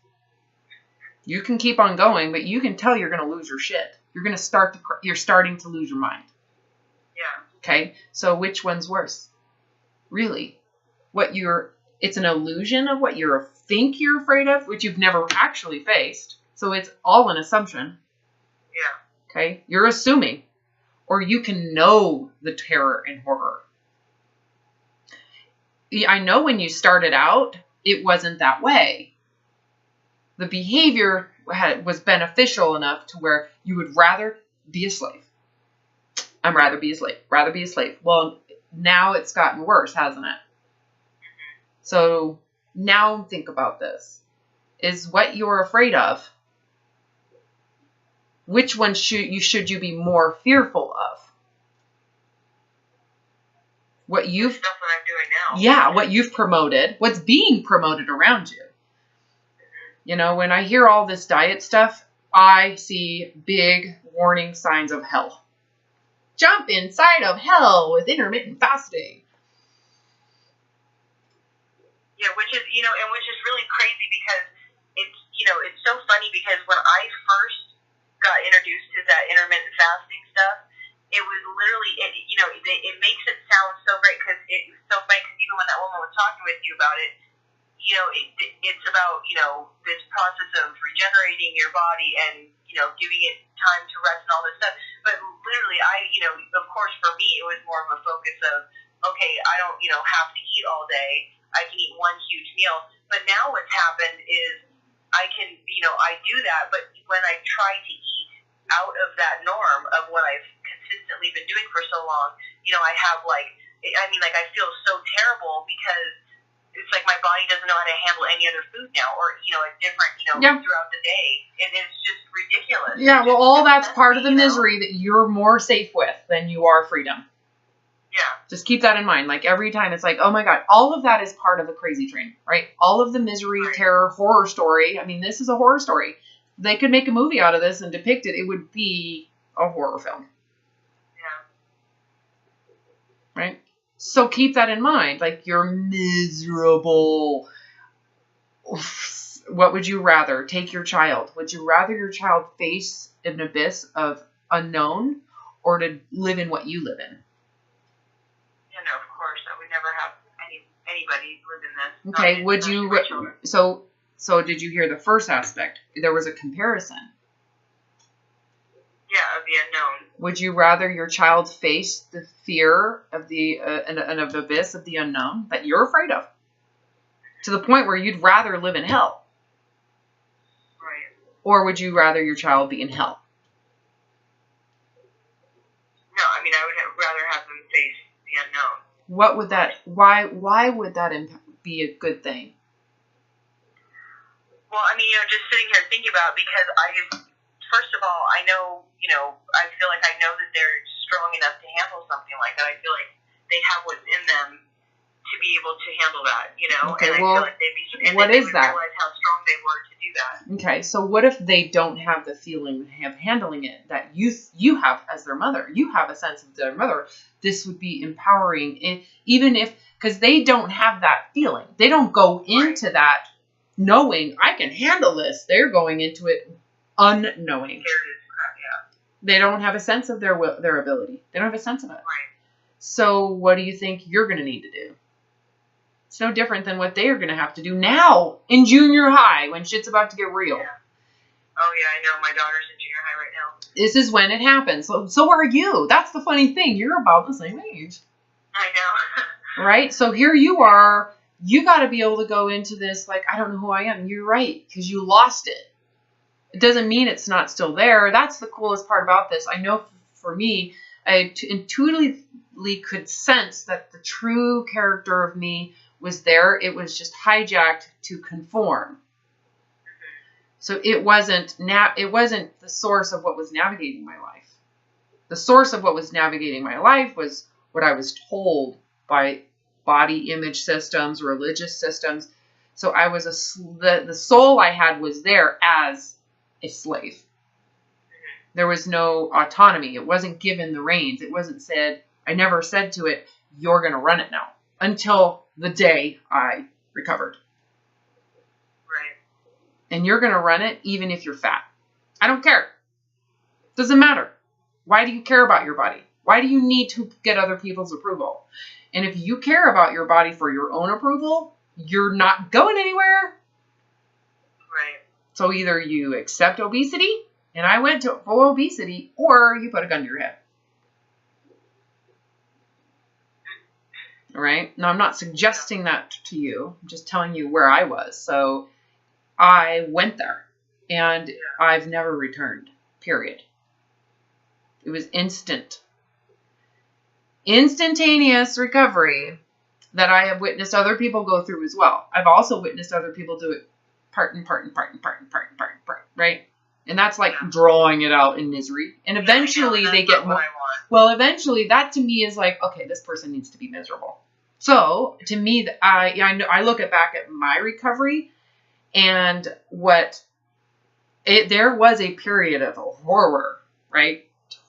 You can keep on going, but you can tell you're going to lose your shit. You're starting to lose your mind. Yeah. Okay? So which one's worse? Really? It's an illusion of what you think you're afraid of, which you've never actually faced. So it's all an assumption. Yeah. Okay? You're assuming. Or you can know the terror and horror. I know when you started out, it wasn't that way. The behavior was beneficial enough to where you would rather be a slave. I'd rather be a slave. Rather be a slave. Well, now it's gotten worse, hasn't it? So now think about this. Is what you're afraid of, which one should you be more fearful of? What you've stuff that I'm doing now. Yeah, what you've promoted, what's being promoted around you. You know, when I hear all this diet stuff, I see big warning signs of hell. Jump inside of hell with intermittent fasting. Yeah, which is really crazy because it's so funny because when I first got introduced to that intermittent fasting stuff, it was literally, it makes it sound so great because it was so funny because even when that woman was talking with you about it, you know, it's about, you know, this process of regenerating your body and, you know, giving it time to rest and all this stuff. But literally, of course, for me, it was more of a focus of, okay, I don't, have to eat all day. I can eat one huge meal. But now what's happened is I can, I do that. But when I try to eat out of that norm of what I've consistently been doing for so long, I have I feel so terrible because it's like my body doesn't know how to handle any other food now, or a different throughout the day. It's just ridiculous. Yeah, well, all that's part of the misery that you're more safe with than you are freedom. Yeah. Just keep that in mind. Like every time it's like, oh my God, all of that is part of the crazy train, right? All of the misery, terror, horror story. I mean, this is a horror story. They could make a movie out of this and depict it. It would be a horror film. right? So keep that in mind. Like, you're miserable. What would you rather? Take your child. Would you rather your child face an abyss of unknown, or to live in what you live in? Yeah, no, of course. I would never have anybody live in this. Okay, would you? So did you hear the first aspect? There was a comparison. Yeah, of the unknown. Would you rather your child face the fear of the an abyss of the unknown that you're afraid of, to the point where you'd rather live in hell? Right. Or would you rather your child be in hell? No, I mean, I would rather have them face the unknown. What would that? Why would that be a good thing? Well, I mean, just sitting here thinking about it, because first of all, I know, I feel like I know that they're strong enough to handle something like that. I feel like they have what's in them to be able to handle that, Okay, and well, I feel like they'd be, and what they is would that? realize how strong they were to do that. Okay, so what if they don't have the feeling of handling it that you have as their mother? You have a sense of their mother. This would be empowering, even if, because they don't have that feeling. They don't go into that knowing I can handle this. They're going into it unknowing. They don't have a sense of their ability. They don't have a sense of it. Right. So what do you think you're going to need to do? It's no different than what they are going to have to do now in junior high when shit's about to get real. Yeah. Oh, yeah, I know. My daughter's in junior high right now. This is when it happens. So are you. That's the funny thing. You're about the same age. I know. Right? So here you are. You got to be able to go into this like, I don't know who I am. You're right, because you lost it. It doesn't mean it's not still there. That's the coolest part about this. I know for me, I intuitively could sense that the true character of me was there. It was just hijacked to conform. So it wasn't the source of what was navigating my life. The source of what was navigating my life was what I was told by body image systems, religious systems. So I was the soul I had was there as a slave. There was no autonomy. It wasn't given the reins. It wasn't said, I never said to it, you're going to run it now, until the day I recovered. Right. And you're going to run it even if you're fat. I don't care. Doesn't matter. Why do you care about your body? Why do you need to get other people's approval? And if you care about your body for your own approval, you're not going anywhere. Right. So either you accept obesity, and I went to full obesity, or you put a gun to your head. All right? Now, I'm not suggesting that to you. I'm just telling you where I was. So I went there, and I've never returned, period. It was instantaneous recovery that I have witnessed other people go through as well. I've also witnessed other people do it part, right? And that's like drawing it out in misery. And eventually they get more. Well, eventually that to me is like, okay, this person needs to be miserable. So to me, I look back at my recovery, and there was a period of horror, right?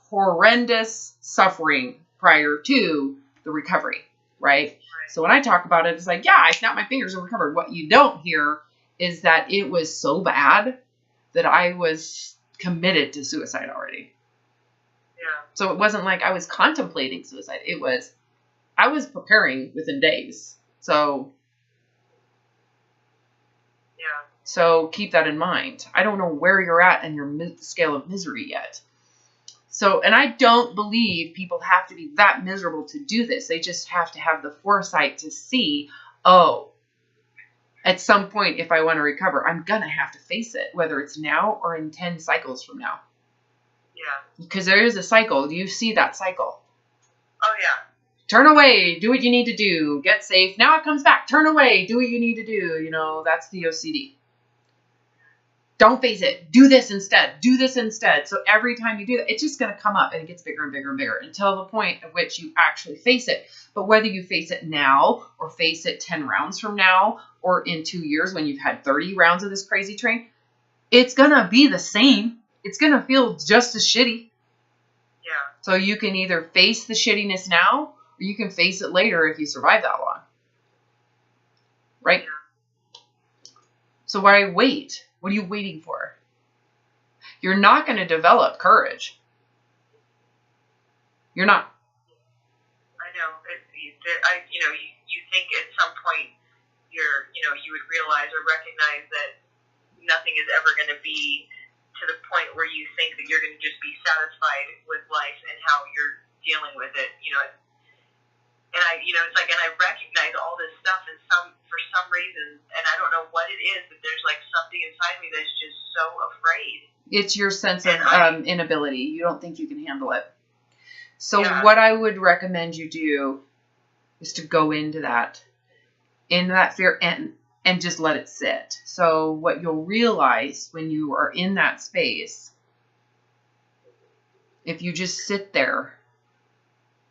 Horrendous suffering prior to the recovery, right? So when I talk about it, it's like, yeah, I snapped my fingers and recovered. What you don't hear is that it was so bad that I was committed to suicide already. Yeah. So it wasn't like I was contemplating suicide. I was preparing within days. So keep that in mind. I don't know where you're at in your scale of misery yet. So, and I don't believe people have to be that miserable to do this. They just have to have the foresight to see, at some point, if I want to recover, I'm going to have to face it, whether it's now or in 10 cycles from now. Yeah. Because there is a cycle. Do you see that cycle? Oh, yeah. Turn away. Do what you need to do. Get safe. Now it comes back. Turn away. Do what you need to do. That's the OCD. Don't face it. Do this instead. Do this instead. So every time you do that, it's just going to come up, and it gets bigger and bigger and bigger until the point at which you actually face it. But whether you face it now or face it 10 rounds from now or in 2 years when you've had 30 rounds of this crazy train, it's going to be the same. It's going to feel just as shitty. Yeah. So you can either face the shittiness now, or you can face it later if you survive that long. Right? So why wait? What are you waiting for? You're not going to develop courage. You're not. I know. You think at some point you would realize or recognize that nothing is ever going to be to the point where you think that you're going to just be satisfied with life and how you're dealing with it. And it's like, and I recognize all this stuff for some reason, and I don't know what it is, but there's like something inside me that's just so afraid. It's your sense of inability. You don't think you can handle it. So what I would recommend you do is to go into that fear and just let it sit. So what you'll realize when you are in that space, if you just sit there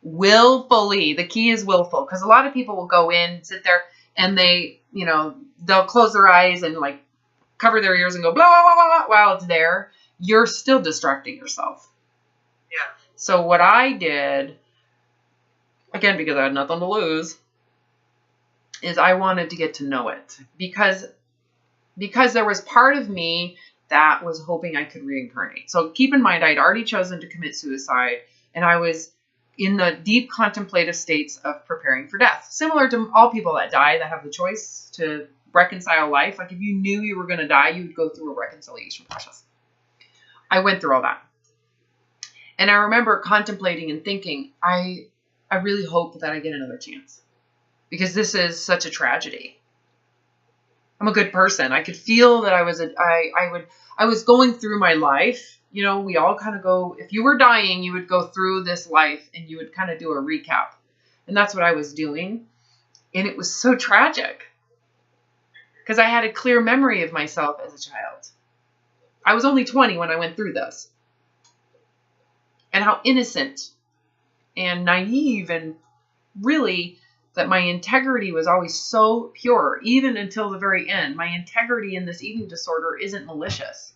willfully, the key is willful, because a lot of people will go in, sit there, and they'll close their eyes and like cover their ears and go blah, blah, blah, blah, while it's there. You're still distracting yourself. Yeah. So what I did, again, because I had nothing to lose, is I wanted to get to know it, because there was part of me that was hoping I could reincarnate. So keep in mind, I'd already chosen to commit suicide, and I was in the deep contemplative states of preparing for death, similar to all people that die that have the choice to reconcile life. Like if you knew you were going to die, you would go through a reconciliation process. I went through all that. And I remember contemplating and thinking, I really hope that I get another chance, because this is such a tragedy. I'm a good person. I could feel that I was going through my life. We all kind of go, if you were dying, you would go through this life and you would kind of do a recap. And that's what I was doing. And it was so tragic, because I had a clear memory of myself as a child. I was only 20 when I went through this. And how innocent and naive, and really that my integrity was always so pure, even until the very end. My integrity in this eating disorder isn't malicious.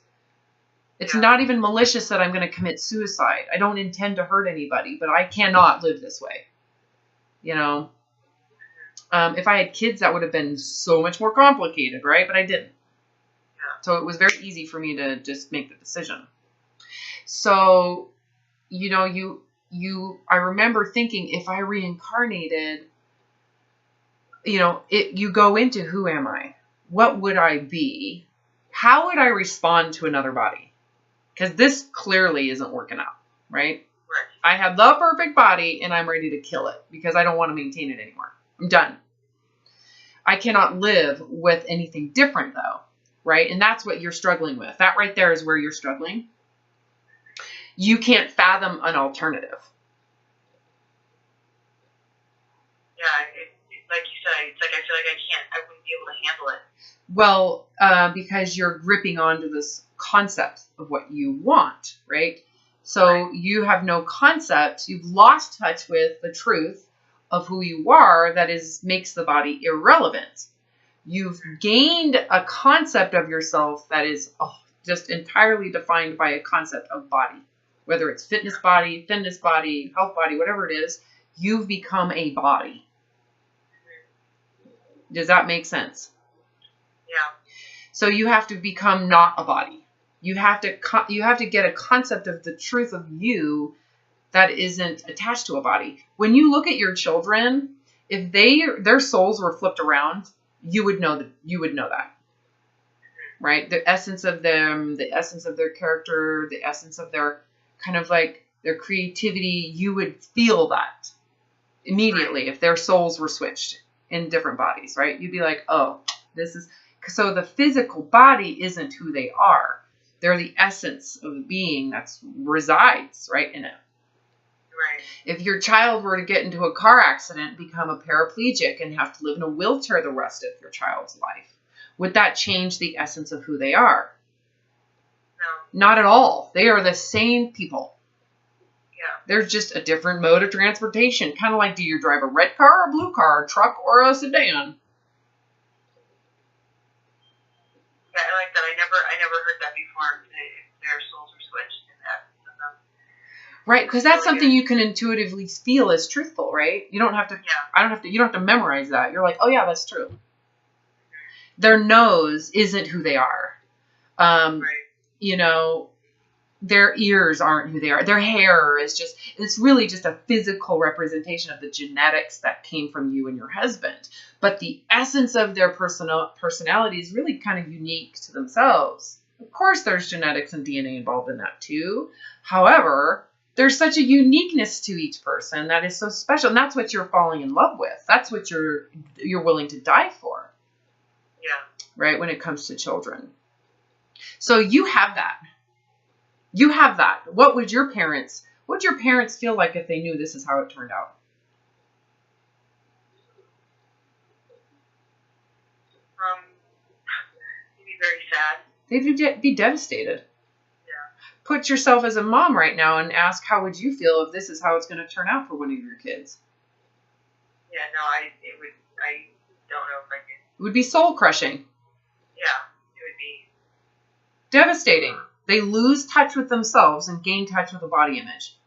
It's not even malicious that I'm going to commit suicide. I don't intend to hurt anybody, but I cannot live this way. If I had kids, that would have been so much more complicated, right? But I didn't. So it was very easy for me to just make the decision. So, I remember thinking, if I reincarnated, you go into, who am I? What would I be? How would I respond to another body? Because this clearly isn't working out, right? Right. I have the perfect body and I'm ready to kill it because I don't want to maintain it anymore. I'm done. I cannot live with anything different though, right? And that's what you're struggling with. That right there is where you're struggling. You can't fathom an alternative. Yeah, like you said, it's like I feel like I wouldn't be able to handle it. Well, because you're gripping onto this concept of what you want, right? So you have no concept. You've lost touch with the truth of who you are. That makes the body irrelevant. You've gained a concept of yourself that is just entirely defined by a concept of body. Whether it's fitness body, thinness body, health body, whatever it is, you've become a body. Does that make sense? Yeah. So you have to become not a body. You have to get a concept of the truth of you that isn't attached to a body. When you look at your children, if their souls were flipped around, you would know that. Right? The essence of them, the essence of their character, the essence of their kind of like their creativity, you would feel that immediately if their souls were switched in different bodies, right? You'd be like, oh, this is... So the physical body isn't who they are. They're the essence of the being that resides right in it. Right. If your child were to get into a car accident, become a paraplegic, and have to live in a wheelchair the rest of your child's life, would that change the essence of who they are? No. Not at all. They are the same people. Yeah. There's just a different mode of transportation. Kind of like, do you drive a red car, a blue car, a truck, or a sedan? Yeah, I like that. I never heard that before. Their souls are switched in that. Right, because that's Really something good. you can intuitively feel is truthful, right? You don't have to. Yeah. You don't have to memorize that. You're like, oh yeah, that's true. Their nose isn't who they are. Right. You know, their ears aren't who they are. Their hair is just, it's really just a physical representation of the genetics that came from you and your husband. But the essence of their personality is really kind of unique to themselves. Of course, there's genetics and DNA involved in that too. However, there's such a uniqueness to each person that is so special. And that's what you're falling in love with. That's what you're willing to die for. Yeah. Right? When it comes to children. So you have that. You have that. What would your parents feel like if they knew this is how it turned out? They'd be very sad. They'd be devastated. Yeah. Put yourself as a mom right now and ask, how would you feel if this is how it's going to turn out for one of your kids? Yeah, no, I don't know if I could. It would be soul crushing. Yeah, it would be devastating. They lose touch with themselves and gain touch with a body image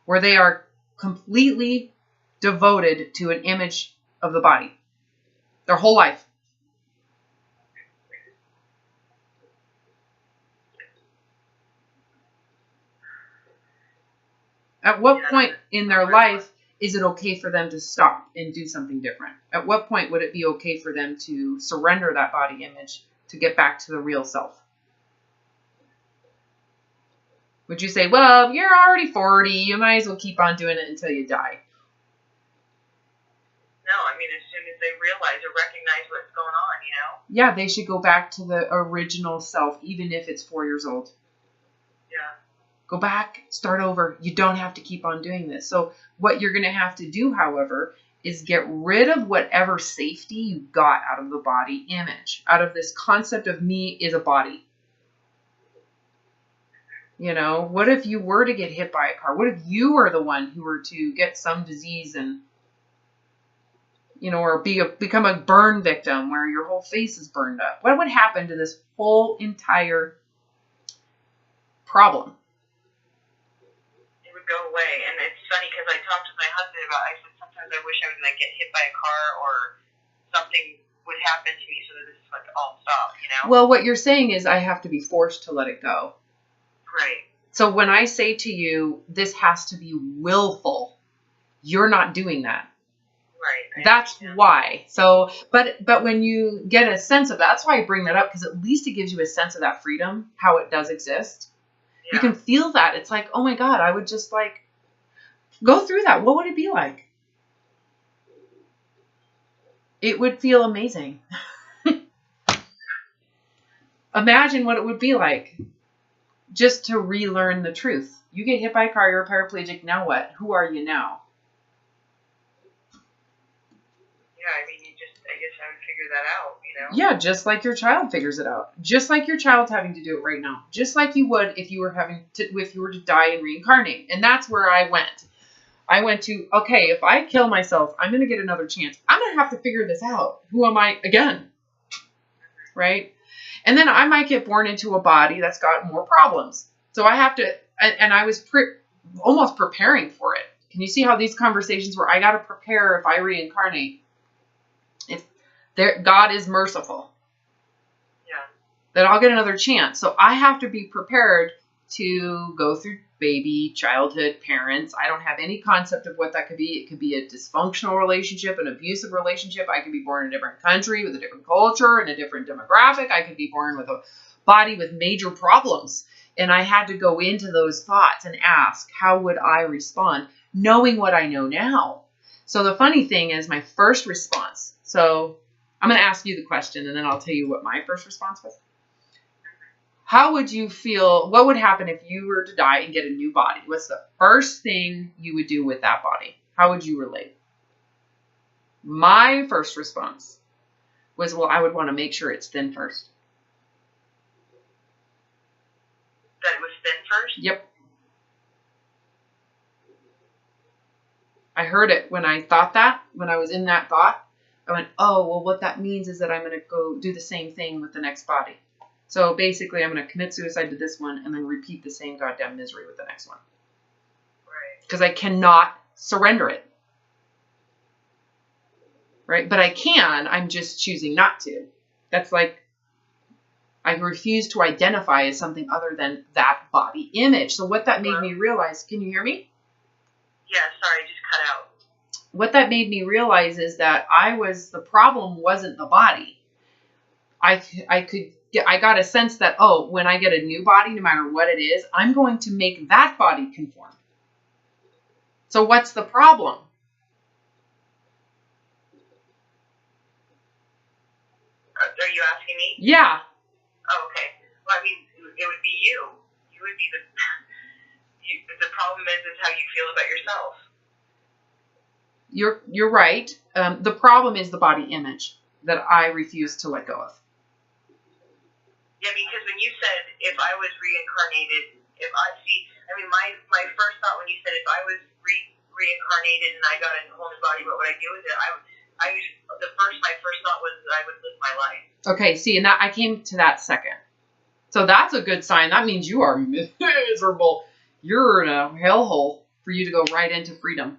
where they are completely devoted to an image of the body their whole life. At what point in their life is it okay for them to stop and do something different? At what point would it be okay for them to surrender that body image to get back to the real self? Would you say, well, you're already 40, you might as well keep on doing it until you die? No, I mean, as soon as they realize or recognize what's going on, you know? Yeah, they should go back to the original self, even if it's 4 years old. Yeah. Go back, start over. You don't have to keep on doing this. So what you're going to have to do, however, is get rid of whatever safety you got out of the body image, out of this concept of me is a body. You know, what if you were to get hit by a car? What if you were the one who were to get some disease and, you know, or become a burn victim where your whole face is burned up? What would happen to this whole entire problem? It would go away. And it's funny because I talked to my husband about, I said, sometimes I wish I would like get hit by a car or something would happen to me so that this would all stop, you know? Well, what you're saying is I have to be forced to let it go. Right. So when I say to you, this has to be willful, you're not doing that. Right. That's why. So, but when you get a sense of that, that's why I bring that up, because at least it gives you a sense of that freedom, how it does exist. Yeah. You can feel that. It's like, oh my God, I would just like go through that. What would it be like? It would feel amazing. Imagine what it would be like just to relearn the truth. You get hit by a car, you're a paraplegic, now what? Who are you now? Yeah, I mean, I guess I would figure that out, you know? Yeah, just like your child figures it out. Just like your child's having to do it right now. Just like you would if you were to die and reincarnate. And that's where I went. I went to, okay, if I kill myself, I'm going to get another chance. I'm going to have to figure this out. Who am I again? Right? And then I might get born into a body that's got more problems. So I have to, and I was almost preparing for it. Can you see how these conversations where I got to prepare if I reincarnate? God is merciful. Yeah. That I'll get another chance. So I have to be prepared to go through baby, childhood, parents. I don't have any concept of what that could be. It could be a dysfunctional relationship, an abusive relationship. I could be born in a different country with a different culture and a different demographic. I could be born with a body with major problems. And I had to go into those thoughts and ask, how would I respond, knowing what I know now? So the funny thing is my first response. So I'm going to ask you the question and then I'll tell you what my first response was. How would you feel? What would happen if you were to die and get a new body? What's the first thing you would do with that body? How would you relate? My first response was, well, I would want to make sure it's thin first. That it was thin first? Yep. I heard it when I thought that, when I was in that thought. I went, oh, well, what that means is that I'm going to go do the same thing with the next body. So basically, I'm going to commit suicide to this one and then repeat the same goddamn misery with the next one. because I cannot surrender it. Right? But I can, I'm just choosing not to. That's like, I refuse to identify as something other than that body image. So what that made me realize, can you hear me? Yeah, sorry, just cut out. What that made me realize is that the problem wasn't the body. I got a sense that, oh, when I get a new body, no matter what it is, I'm going to make that body conform. So what's the problem? Are you asking me? Yeah. Oh, okay. Well, I mean, it would be you. You would be the problem is how you feel about yourself. You're right. The problem is the body image that I refuse to let go of. Yeah, because when you said, if I was reincarnated, my first thought when you said, if I was reincarnated and I got a whole new body, what would I do with it? My first thought was that I would live my life. Okay, see, and that I came to that second. So that's a good sign. That means you are miserable. You're in a hellhole for you to go right into freedom.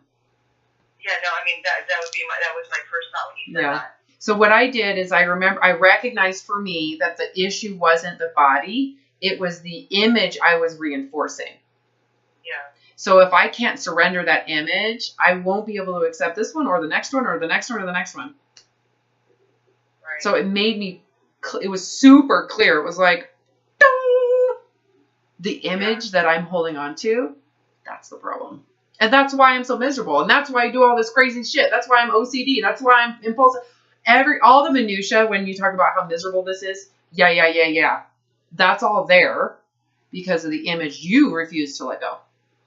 Yeah, no, I mean, that was my first thought when you said that. So what I did is I recognized for me that the issue wasn't the body, it was the image I was reinforcing. Yeah. So if I can't surrender that image, I won't be able to accept this one or the next one or the next one or the next one. Right. So it was super clear. It was like, ding! The image that I'm holding on to, that's the problem. And that's why I'm so miserable. And that's why I do all this crazy shit. That's why I'm OCD. That's why I'm impulsive. All the minutia, when you talk about how miserable this is, yeah. That's all there because of the image you refuse to let go.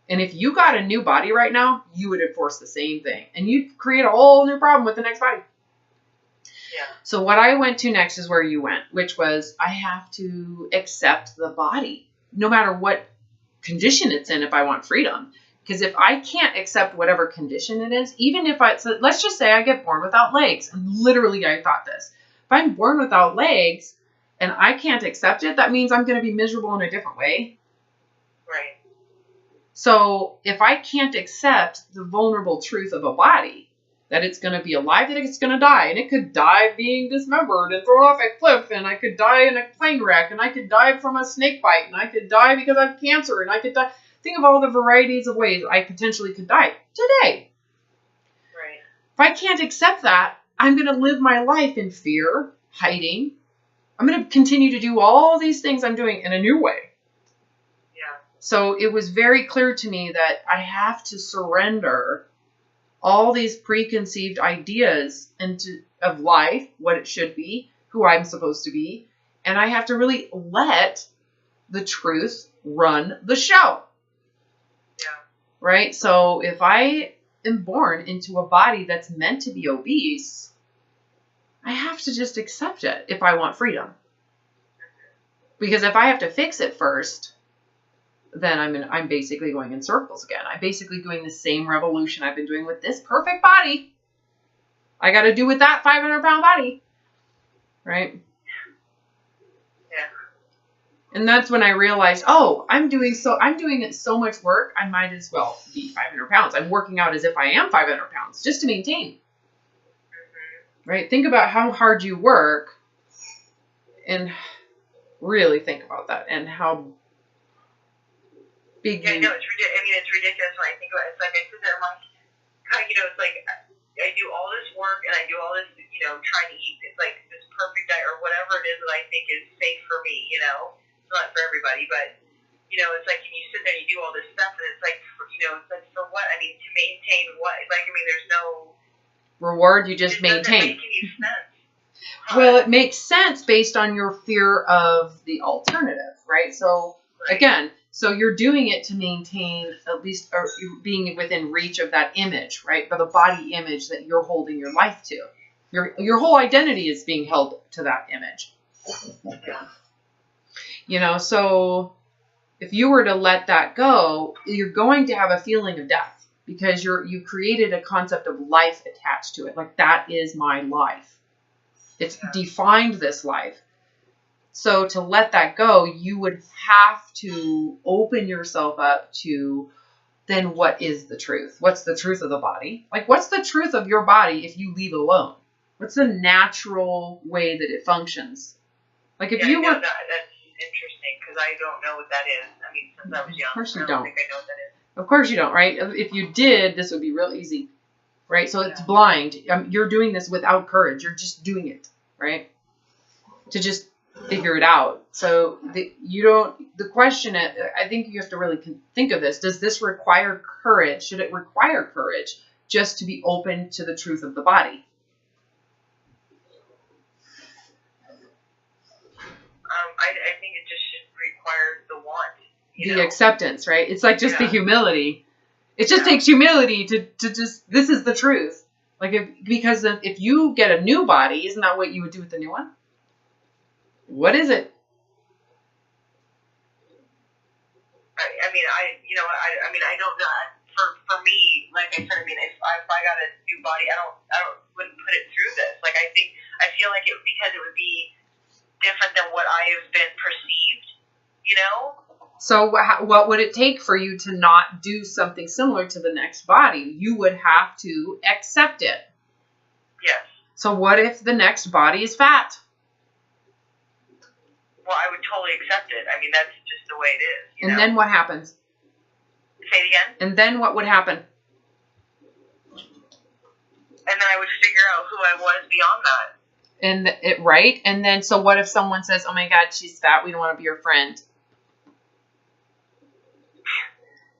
And if you got a new body right now, you would enforce the same thing. And you'd create a whole new problem with the next body. Yeah. So what I went to next is where you went, which was I have to accept the body, no matter what condition it's in if I want freedom. Because if I can't accept whatever condition it is, even if so let's just say I get born without legs. And literally I thought this. If I'm born without legs and I can't accept it, that means I'm going to be miserable in a different way. Right. So if I can't accept the vulnerable truth of a body, that it's going to be alive, that it's going to die, and it could die being dismembered and thrown off a cliff, and I could die in a plane wreck, and I could die from a snake bite, and I could die because I have cancer, and I could die. Think of all the varieties of ways I potentially could die today. Right. If I can't accept that, I'm going to live my life in fear, hiding. I'm going to continue to do all these things I'm doing in a new way. Yeah. So it was very clear to me that I have to surrender all these preconceived ideas of life, what it should be, who I'm supposed to be, and I have to really let the truth run the show. Yeah. Right? So if I am born into a body that's meant to be obese, I have to just accept it if I want freedom. Because if I have to fix it first, then I'm basically going in circles again. I'm basically doing the same revolution I've been doing with this perfect body. I got to do with that 500-pound body. Right? Yeah. And that's when I realized, oh, I'm doing it so much work, I might as well be 500 pounds. I'm working out as if I am 500 pounds just to maintain. Mm-hmm. Right? Think about how hard you work and really think about that and how big. Yeah, I know, it's ridiculous when I think about it. It's like I sit there and I'm like, God, it's like I do all this work and I do all this, trying to eat like this perfect diet or whatever it is that I think is safe for me, It's not for everybody, but, it's like, and you sit there and you do all this stuff and it's like, it's like for what? I mean, to maintain what? Like, there's no reward, you just maintain. It doesn't make any sense. Well, it makes sense based on your fear of the alternative, right? So, again, so you're doing it to maintain at least or being within reach of that image, right? But the body image that you're holding your life to. Your whole identity is being held to that image. So if you were to let that go, you're going to have a feeling of death because you created a concept of life attached to it. Like, that is my life. It's defined this life. So to let that go, you would have to open yourself up to then what is the truth? What's the truth of the body? Like, what's the truth of your body if you leave it alone? What's the natural way that it functions? Like, if you were... That's interesting, because I don't know what that is. I mean, since I was young, of course you I don't think I know what that is. Of course you don't, right? If you did, this would be real easy, right? So it's blind. You're doing this without courage. You're just doing it, right? To just figure it out. So the question, I think you have to really think of this. Does this require courage? Should it require courage just to be open to the truth of the body? I think it just requires the want. The acceptance, right? It's like just the humility. It just takes humility to just, this is the truth. Like, because if you get a new body, isn't that what you would do with the new one? What is it? I don't know. For me, like I said, if I got a new body, I wouldn't put it through this. Like, I feel like because it would be different than what I have been perceived, you know? So what would it take for you to not do something similar to the next body? You would have to accept it. Yes. So what if the next body is fat? Well, I would totally accept it. I mean, that's just the way it is. You know? Then what happens? Say it again? And then what would happen? And then I would figure out who I was beyond that. Right? And then, so what if someone says, oh my God, she's fat, we don't want to be your friend?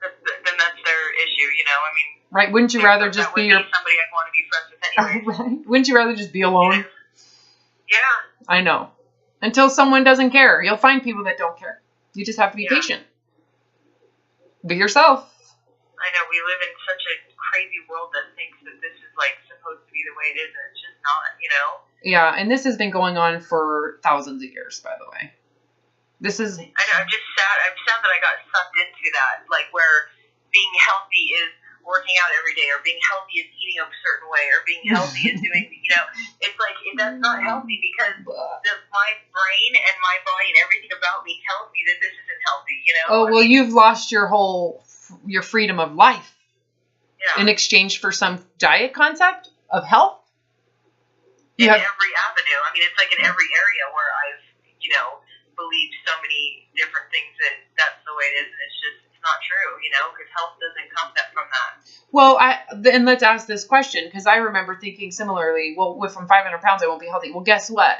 Then that's their issue, you know? I mean... Right, wouldn't you rather just be somebody I'd want to be friends with anyway. Right? Wouldn't you rather just be alone? Yeah. I know. Until someone doesn't care. You'll find people that don't care. You just have to be patient. Be yourself. I know, we live in such a crazy world that thinks that this is, like, supposed to be the way it is, and it's just not, you know? Yeah, and this has been going on for thousands of years, by the way. This is... I know, I'm just sad. I'm sad that I got sucked into that, like, where being healthy is working out every day, or being healthy is eating a certain way, or being healthy is doing, you know, it's like, that's not healthy, because my brain and my body and everything about me tells me that this isn't healthy, you know? Oh, well, you've lost your freedom of life in exchange for some diet concept of health? In every avenue. I mean, it's like in every area where I've, you know, believed so many different things that that's the way it is, and it's just, not true, you know, because health doesn't come from that. Well, and let's ask this question, because I remember thinking similarly, well, if I'm 500 pounds, I won't be healthy. Well, guess what?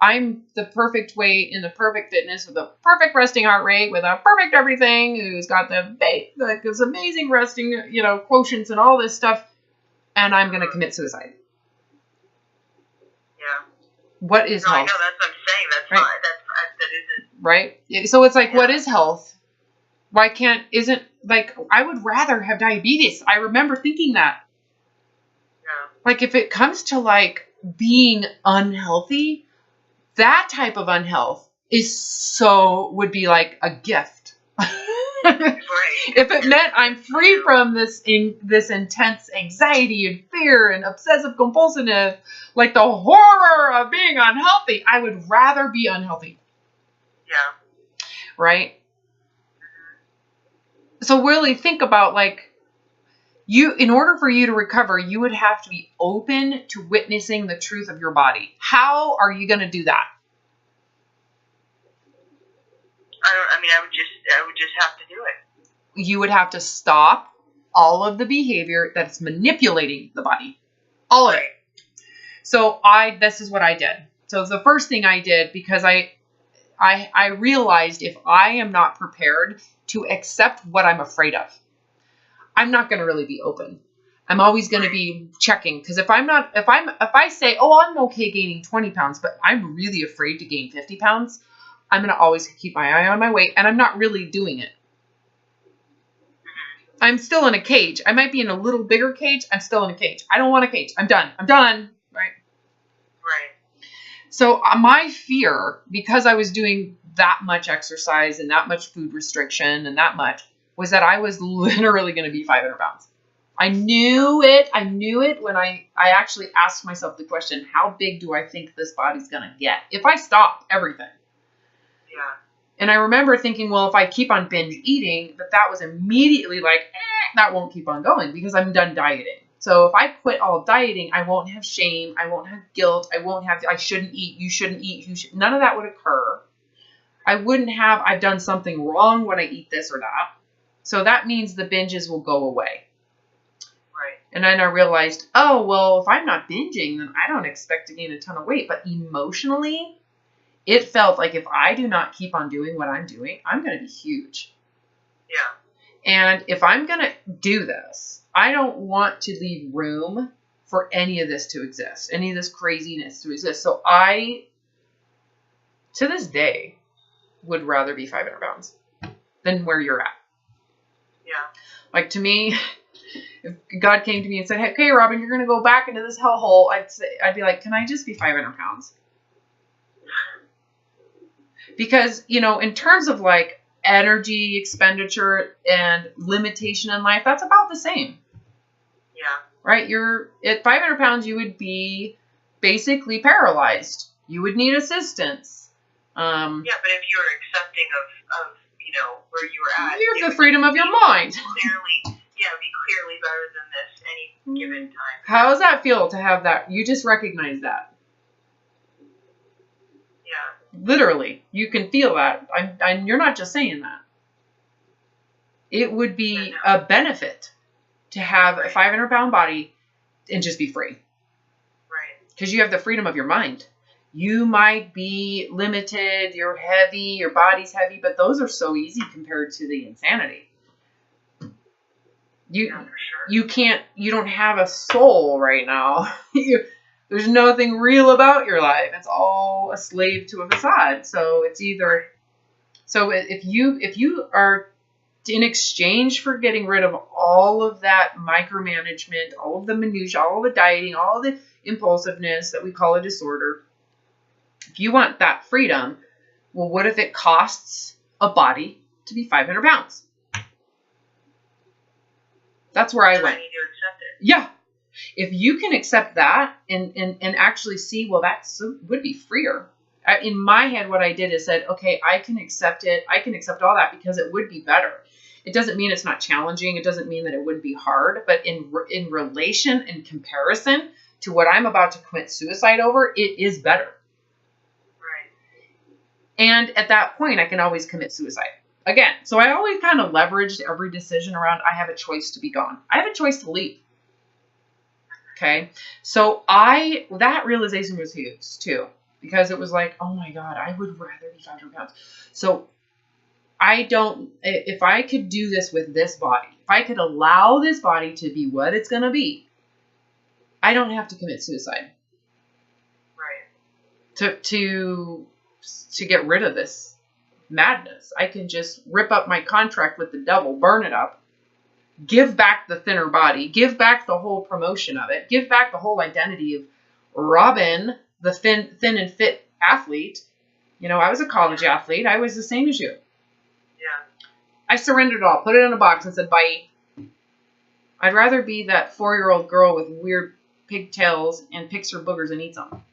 I'm the perfect weight, in the perfect fitness, with a perfect resting heart rate, with a perfect everything, who's got this amazing resting, you know, quotients and all this stuff, and I'm going to commit suicide. Yeah. What is health? I know, that's what I'm saying. That's right. That isn't. Right? So it's like, what is health? Why I would rather have diabetes. I remember thinking that. Yeah. Like, if it comes to, like, being unhealthy, that type of unhealth would be like a gift. Right. If it meant I'm free from this intense anxiety and fear and obsessive compulsive, like the horror of being unhealthy, I would rather be unhealthy. Yeah. Right? So really think about, like, in order for you to recover, you would have to be open to witnessing the truth of your body. How are you going to do that? I would just have to do it. You would have to stop all of the behavior that's manipulating the body. All of it. So this is what I did. So the first thing I did, because I realized if I am not prepared to accept what I'm afraid of, I'm not going to really be open. I'm always going to be checking, because if I say, oh, I'm okay gaining 20 pounds, but I'm really afraid to gain 50 pounds, I'm going to always keep my eye on my weight, and I'm not really doing it. I'm still in a cage. I might be in a little bigger cage. I'm still in a cage. I don't want a cage. I'm done. Right? Right. So my fear, because I was doing that much exercise and that much food restriction and that much, was that I was literally going to be 500 pounds. I knew it when I actually asked myself the question, how big do I think this body's going to get if I stop everything? Yeah. And I remember thinking, well, if I keep on binge eating, that was immediately like, that won't keep on going because I'm done dieting. So if I quit all dieting, I won't have shame. I won't have guilt. I won't have, I shouldn't eat. You shouldn't eat. None of that would occur. I wouldn't have, I've done something wrong when I eat this or that. So that means the binges will go away. Right. And then I realized, oh, well, if I'm not binging, then I don't expect to gain a ton of weight. But emotionally, it felt like if I do not keep on doing what I'm doing, I'm going to be huge. Yeah. And if I'm going to do this, I don't want to leave room for any of this to exist, any of this craziness to exist. So I, to this day, would rather be 500 pounds than where you're at. Yeah. Like, to me, if God came to me and said, hey, okay, Robin, you're going to go back into this hellhole, I'd be like, can I just be 500 pounds? Because, you know, in terms of like energy expenditure and limitation in life, that's about the same. Yeah. Right? You're at 500 pounds, you would be basically paralyzed. You would need assistance. Yeah, but if you're accepting of you know, where you were at, you have the freedom of your mind. Clearly, be clearly better than this any given time. How does that feel to have that? You just recognize that. Yeah. Literally, you can feel that. You're not just saying that. It would be a benefit to have a 500-pound body and just be free. Right. Because you have the freedom of your mind. You might be limited, you're heavy, your body's heavy, but those are so easy compared to the insanity. Yeah, for sure. You don't have a soul right now. There's nothing real about your life. It's all a slave to a facade. So it's either, so if you are, in exchange for getting rid of all of that micromanagement, all of the minutia, all of the dieting, all of the impulsiveness that we call a disorder, if you want that freedom, well, what if it costs a body to be 500 pounds? That's where I went. I need to accept it. Yeah. If you can accept that and actually see, well, that would be freer. In my head, what I did is said, okay, I can accept it. I can accept all that because it would be better. It doesn't mean it's not challenging. It doesn't mean that it wouldn't be hard. But in relation and comparison to what I'm about to commit suicide over, it is better. And at that point, I can always commit suicide again. So I always kind of leveraged every decision around, I have a choice to be gone. I have a choice to leave. Okay. So that realization was huge too, because it was like, oh my God, I would rather be 500 pounds. So if I could do this with this body, if I could allow this body to be what it's going to be, I don't have to commit suicide. Right. To get rid of this madness. I can just rip up my contract with the devil, burn it up, give back the thinner body, give back the whole promotion of it, give back the whole identity of Robin, the thin and fit athlete. You know, I was a college athlete. I was the same as you. Yeah. I surrendered it all, put it in a box and said, bye. I'd rather be that 4-year-old girl with weird pigtails and picks her boogers and eats them.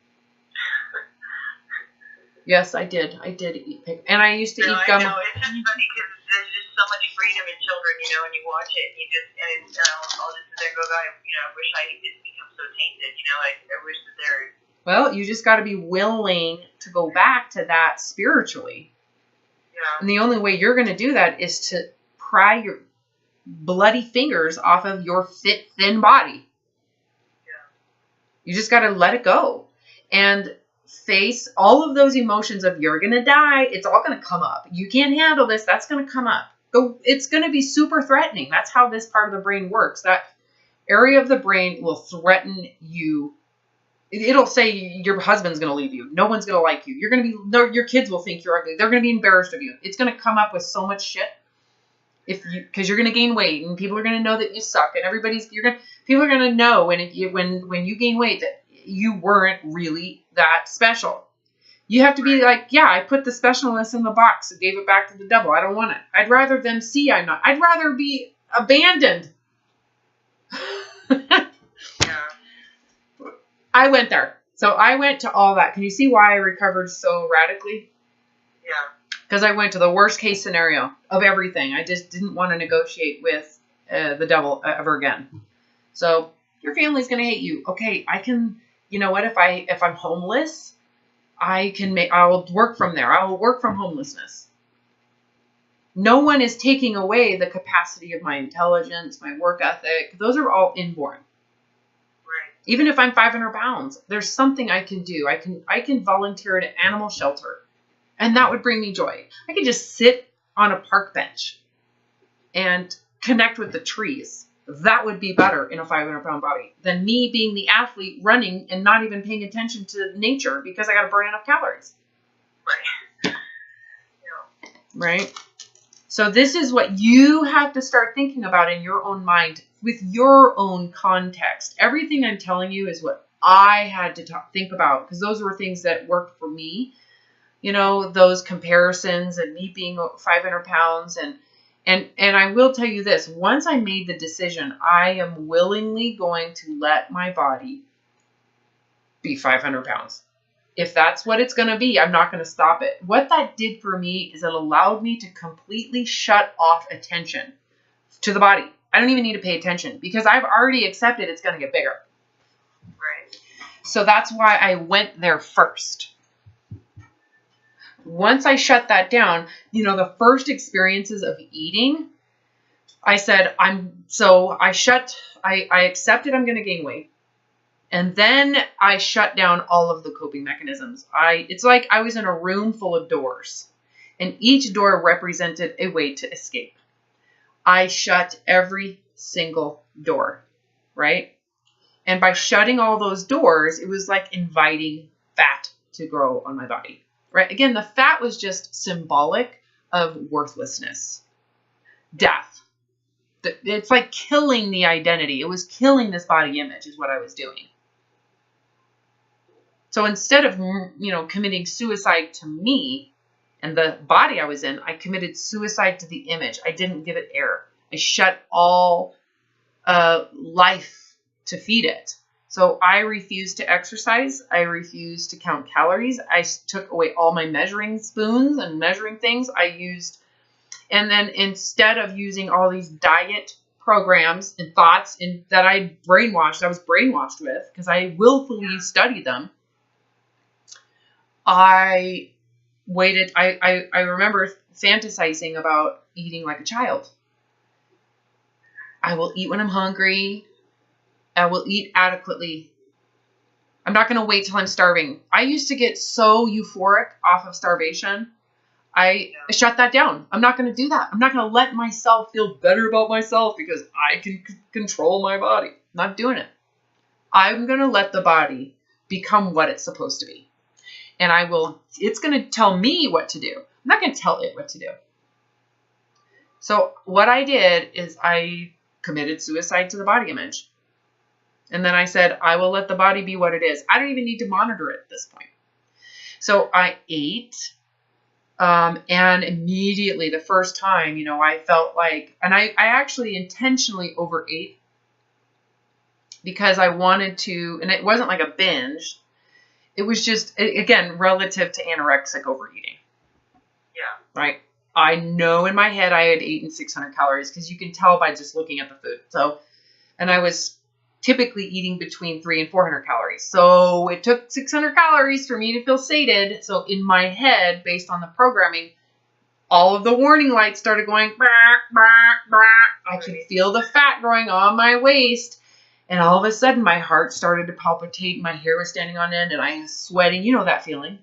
Yes, I did. I did eat pig. And I used to eat gum. I know. It's just funny because there's just so much freedom in children, you know, and you watch it and you just, and I'll just sit there and go, God, you know, I wish I didn't become so tainted, you know, I wish that there. Well, you just got to be willing to go back to that spiritually. Yeah. And the only way you're going to do that is to pry your bloody fingers off of your fit, thin body. Yeah. You just got to let it go. And face all of those emotions of you're going to die. It's all going to come up. You can't handle this. That's going to come up. It's going to be super threatening. That's how this part of the brain works. That area of the brain will threaten you. It'll say your husband's going to leave you. No one's going to like you. You're going to be, your kids will think you're ugly. They're going to be embarrassed of you. It's going to come up with so much shit. Because you're going to gain weight and people are going to know that you suck and people are going to know when you gain weight that you weren't really that special. You have to be like, yeah, I put the specialness in the box and gave it back to the devil. I don't want it. I'd rather them see I'm not. I'd rather be abandoned. Yeah. I went there. So I went to all that. Can you see why I recovered so radically? Yeah. because I went to the worst case scenario of everything. I just didn't want to negotiate with the devil ever again. So your family's going to hate you. Okay, I can, you know what, if I'm homeless, I'll work from there. I will work from homelessness. No one is taking away the capacity of my intelligence, my work ethic. Those are all inborn. Right. Even if I'm 500 pounds, there's something I can do. I can volunteer at an animal shelter, and that would bring me joy. I could just sit on a park bench and connect with the trees. That would be better in a 500-pound body than me being the athlete running and not even paying attention to nature because I got to burn enough calories. Right. Yeah. Right? So this is what you have to start thinking about in your own mind with your own context. Everything I'm telling you is what I had to think about, because those were things that worked for me. You know, those comparisons and me being 500 pounds. And I will tell you this, once I made the decision, I am willingly going to let my body be 500 pounds. If that's what it's going to be, I'm not going to stop it. What that did for me is it allowed me to completely shut off attention to the body. I don't even need to pay attention because I've already accepted it's going to get bigger. Right. So that's why I went there first. Once I shut that down, you know, the first experiences of eating, I said, I accepted I'm going to gain weight. And then I shut down all of the coping mechanisms. It's like I was in a room full of doors, and each door represented a way to escape. I shut every single door, right? And by shutting all those doors, it was like inviting fat to grow on my body, right? Again, the fat was just symbolic of worthlessness, death. It's like killing the identity. It was killing this body image is what I was doing. So instead of, you know, committing suicide to me and the body I was in, I committed suicide to the image. I didn't give it air. I shut all life to feed it. So I refused to exercise. I refused to count calories. I took away all my measuring spoons and measuring things I used. And then instead of using all these diet programs and thoughts that I was brainwashed with because I willfully studied them, I waited. I remember fantasizing about eating like a child. I will eat when I'm hungry. I will eat adequately. I'm not going to wait till I'm starving. I used to get so euphoric off of starvation. I shut that down. I'm not going to do that. I'm not going to let myself feel better about myself because I can control my body. I'm not doing it. I'm going to let the body become what it's supposed to be. And it's going to tell me what to do. I'm not going to tell it what to do. So what I did is I committed suicide to the body image. And then I said, I will let the body be what it is. I don't even need to monitor it at this point. So I ate, and immediately the first time, you know, I felt like, and I actually intentionally overate because I wanted to, and it wasn't like a binge. It was just, again, relative to anorexic overeating. Yeah. Right? I know in my head I had eaten 600 calories because you can tell by just looking at the food. So, and I was typically eating between 300 and 400 calories. So it took 600 calories for me to feel sated. So in my head, based on the programming, all of the warning lights started going, bah, bah, bah. I could feel the fat growing on my waist. And all of a sudden, my heart started to palpitate. My hair was standing on end, and I was sweating. You know that feeling.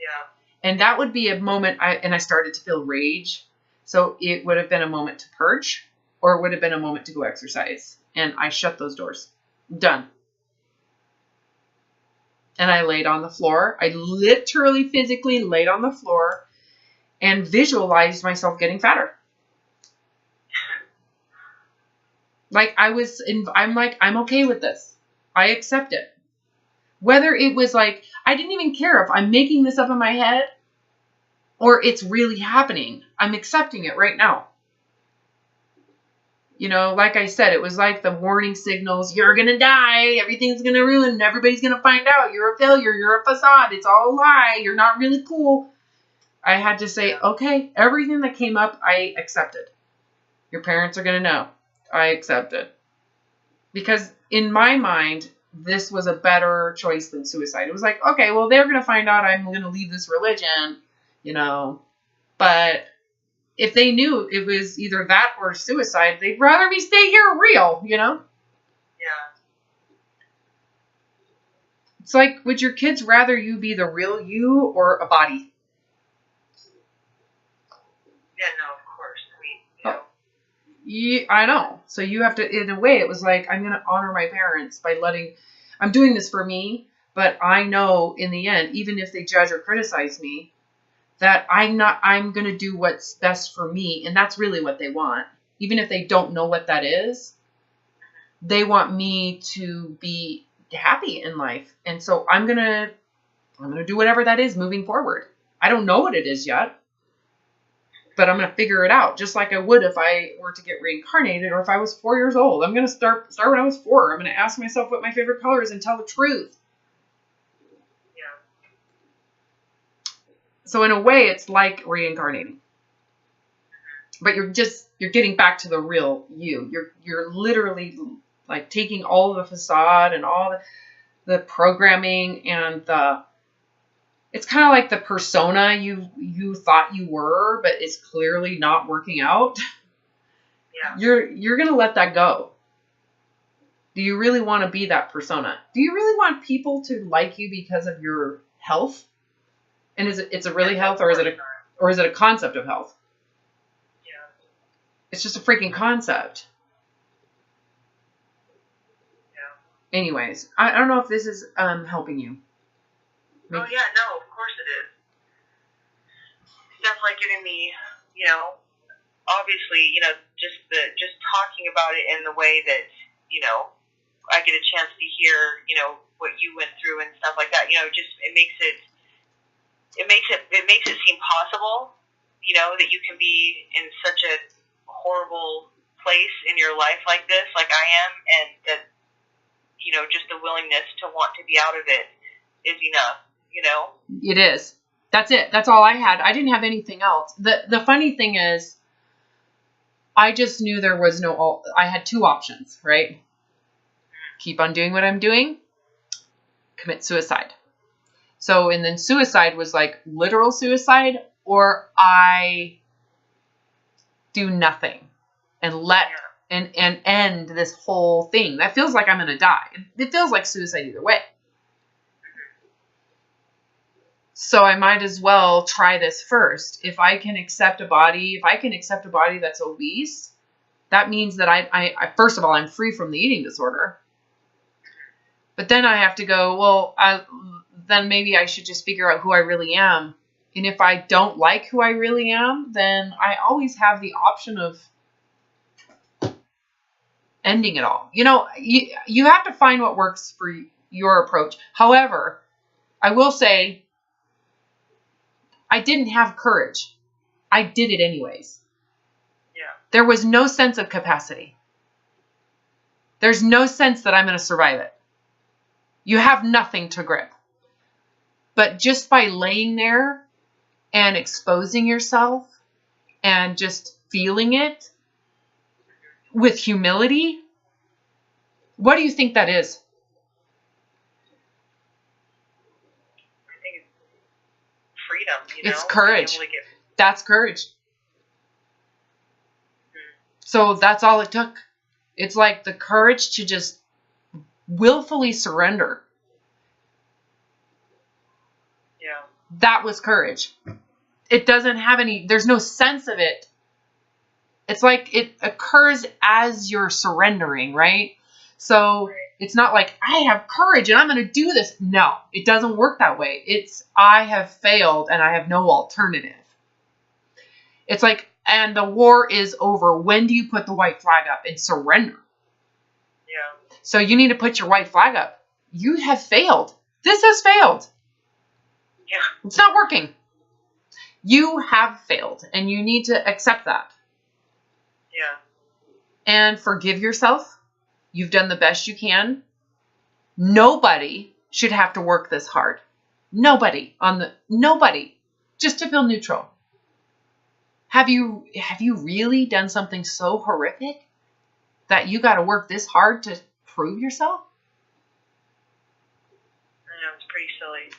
Yeah. And that would be a moment, I started to feel rage. So it would have been a moment to purge, or it would have been a moment to go exercise. And I shut those doors. Done. And I laid on the floor. I literally, physically laid on the floor and visualized myself getting fatter. Like I'm okay with this. I accept it. Whether it was like, I didn't even care if I'm making this up in my head or it's really happening. I'm accepting it right now. You know, like I said, it was like the warning signals. You're going to die. Everything's going to ruin. Everybody's going to find out. You're a failure. You're a facade. It's all a lie. You're not really cool. I had to say, okay, everything that came up, I accepted. Your parents are going to know. I accepted. Because in my mind, this was a better choice than suicide. It was like, okay, well, they're going to find out I'm going to leave this religion, you know. But if they knew it was either that or suicide, they'd rather me stay here real, you know. Yeah. It's like, would your kids rather you be the real you or a body? Yeah, no, of course. I mean, you know. Yeah, I know. So you have to, in a way, it was like, I'm going to honor my parents by I'm doing this for me, but I know in the end, even if they judge or criticize me, that I'm going to do what's best for me. And that's really what they want. Even if they don't know what that is, they want me to be happy in life. And so I'm going to do whatever that is moving forward. I don't know what it is yet, but I'm going to figure it out just like I would if I were to get reincarnated or if I was 4 years old. I'm going to start when I was 4. I'm going to ask myself what my favorite color is and tell the truth. Yeah. So in a way, it's like reincarnating. But you're getting back to the real you. You're literally like taking all the facade and all the programming and it's kind of like the persona you thought you were, but it's clearly not working out. Yeah. You're going to let that go. Do you really want to be that persona? Do you really want people to like you because of your health? And it's a really health or is it a concept of health? Yeah. It's just a freaking concept. Yeah. Anyways, I don't know if this is helping you. Oh yeah, no, of course it is. It's definitely giving me, you know, obviously, you know, just talking about it in the way that, you know, I get a chance to hear, you know, what you went through and stuff like that. You know, just it makes it seem possible, you know, that you can be in such a horrible place in your life like this, like I am, and that, you know, just the willingness to want to be out of it is enough. You know? It is. That's it. That's all I had. I didn't have anything else. The funny thing is, I just knew there was I had 2 options, right? Keep on doing what I'm doing, commit suicide. So, and then suicide was like literal suicide, or I do nothing and and end this whole thing. That feels like I'm going to die. It feels like suicide either way. So I might as well try this first. If I can accept a body that's obese, that means that I first of all, I'm free from the eating disorder. But then I have to go, well, then maybe I should just figure out who I really am. And if I don't like who I really am, then I always have the option of ending it all. You know, you have to find what works for your approach. However, I will say, I didn't have courage. I did it anyways. Yeah. There was no sense of capacity. There's no sense that I'm going to survive it. You have nothing to grip. But just by laying there and exposing yourself and just feeling it with humility, what do you think that is? Freedom, you know? It's courage. That's courage. So that's all it took. It's like the courage to just willfully surrender. Yeah. That was courage. It doesn't have there's no sense of it. It's like it occurs as you're surrendering, right? So it's not like I have courage and I'm going to do this. No, it doesn't work that way. It's I have failed and I have no alternative. It's like, and the war is over. When do you put the white flag up and surrender? Yeah. So you need to put your white flag up. You have failed. This has failed. Yeah. It's not working. You have failed and you need to accept that. Yeah. And forgive yourself. You've done the best you can. Nobody should have to work this hard. Nobody. just to feel neutral. Have you really done something so horrific that you got to work this hard to prove yourself? I know, it's pretty silly.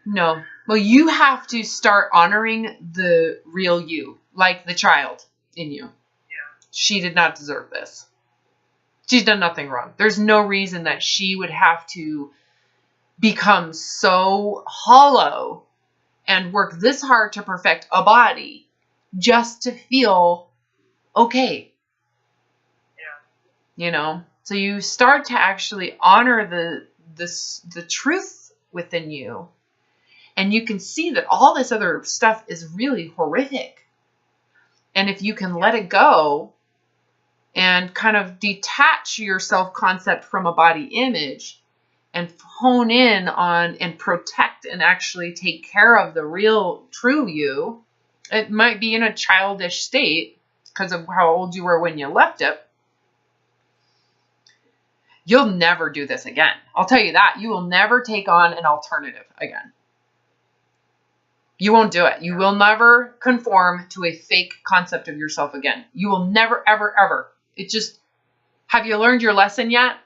No. Well, you have to start honoring the real you, like the child in you. Yeah. She did not deserve this. She's done nothing wrong. There's no reason that she would have to become so hollow and work this hard to perfect a body just to feel okay. Yeah. You know? So you start to actually honor the truth within you. And you can see that all this other stuff is really horrific. And if you can let it go and kind of detach your self-concept from a body image and hone in on and protect and actually take care of the real, true you, it might be in a childish state because of how old you were when you left it. You'll never do this again. I'll tell you that. You will never take on an alternative again. You won't do it. You will never conform to a fake concept of yourself again. You will never, ever, ever. It just, have you learned your lesson yet?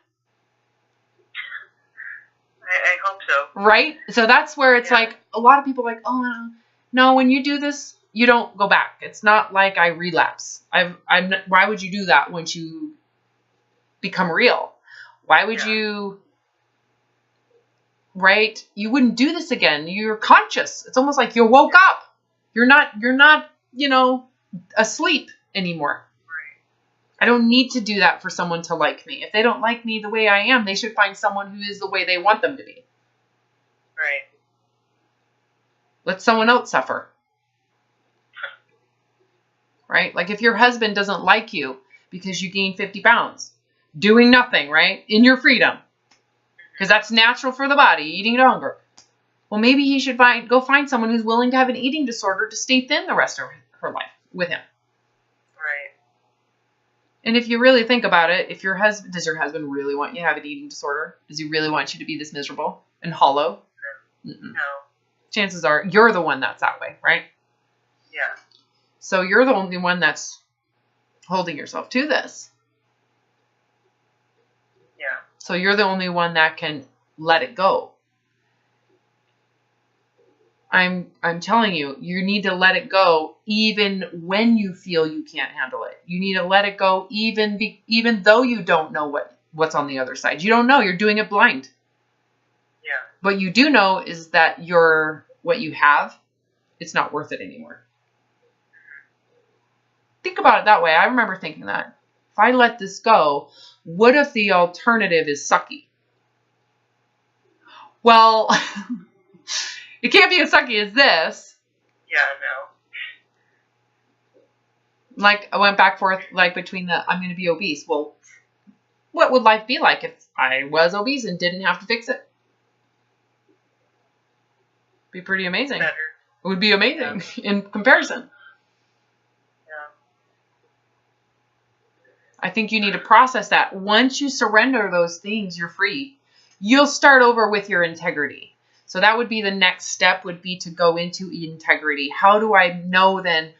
I hope so. Right? So that's where it's like, a lot of people are like, oh, no, when you do this, you don't go back. It's not like I relapse. Why would you do that once you become real? Why would you, right? You wouldn't do this again. You're conscious. It's almost like you woke up. You're not, asleep anymore. I don't need to do that for someone to like me. If they don't like me the way I am, they should find someone who is the way they want them to be. Right. Let someone else suffer. Right? Like if your husband doesn't like you because you gained 50 pounds, doing nothing, right? In your freedom. Because that's natural for the body, eating to hunger. Well, maybe he should go find someone who's willing to have an eating disorder to stay thin the rest of her life with him. Right. And if you really think about it, does your husband really want you to have an eating disorder? Does he really want you to be this miserable and hollow? No. Chances are you're the one that's that way, right? Yeah. So you're the only one that's holding yourself to this. Yeah. So you're the only one that can let it go. I'm telling you, you need to let it go even when you feel you can't handle it. You need to let it go even though you don't know what's on the other side. You don't know. You're doing it blind. Yeah. What you do know is that what you have, it's not worth it anymore. Think about it that way. I remember thinking that. If I let this go, what if the alternative is sucky? Well, it can't be as sucky as this. Yeah, no. Like, I went back and forth, like, between I'm going to be obese. Well, what would life be like if I was obese and didn't have to fix it? Be pretty amazing. Better. It would be amazing in comparison. I think you need to process that. Once you surrender those things, you're free. You'll start over with your integrity. So that would be the next step, would be to go into integrity. How do I know then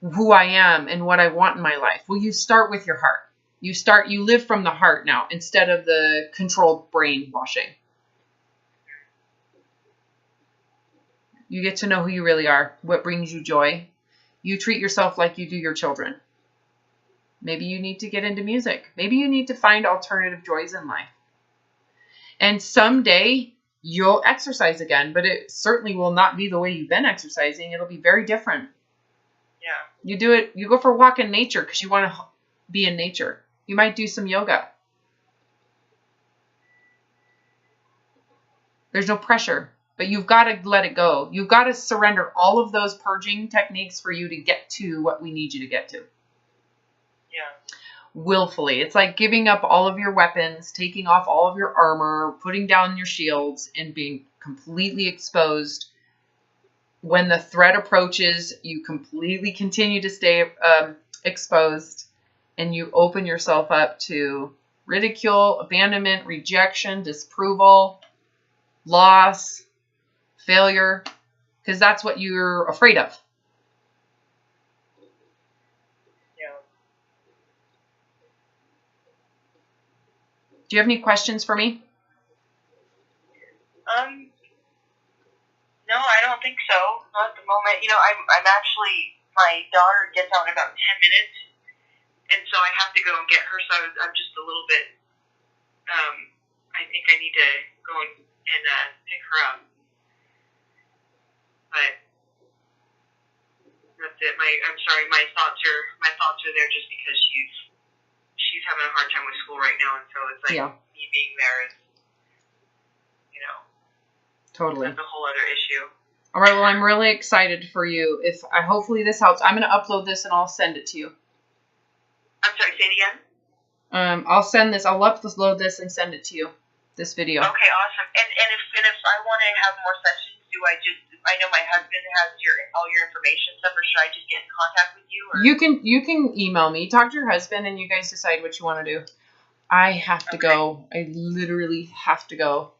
who I am and what I want in my life? Well, you start with your heart. You live from the heart now instead of the controlled brainwashing. You get to know who you really are, what brings you joy. You treat yourself like you do your children. Maybe you need to get into music. Maybe you need to find alternative joys in life. And someday you'll exercise again, but it certainly will not be the way you've been exercising. It'll be very different. Yeah. You do it, you go for a walk in nature because you want to be in nature. You might do some yoga. There's no pressure, but you've got to let it go. You've got to surrender all of those purging techniques for you to get to what we need you to get to. Yeah. Willfully. It's like giving up all of your weapons, taking off all of your armor, putting down your shields, and being completely exposed. When the threat approaches, you completely continue to stay exposed, and you open yourself up to ridicule, abandonment, rejection, disapproval, loss, failure, because that's what you're afraid of. Yeah. Do you have any questions for me? No, I don't think so. Not at the moment. You know, I'm actually, my daughter gets out in about 10 minutes, and so I have to go and get her, so I'm just a little bit, I think I need to go and pick her up. But that's it. I'm sorry, my thoughts are there just because she's having a hard time with school right now, and so it's like me being there is, you know, totally. That's a whole other issue. All right, well, I'm really excited for you. Hopefully this helps. I'm going to upload this and I'll send it to you. I'm sorry, say it again? I'll send this. I'll upload this and send it to you. This video. Okay, awesome. And if I want to have more sessions, I know my husband has all your information stuff, or should I just get in contact with you? Or? You can email me. Talk to your husband and you guys decide what you want to do. I have to go. I literally have to go.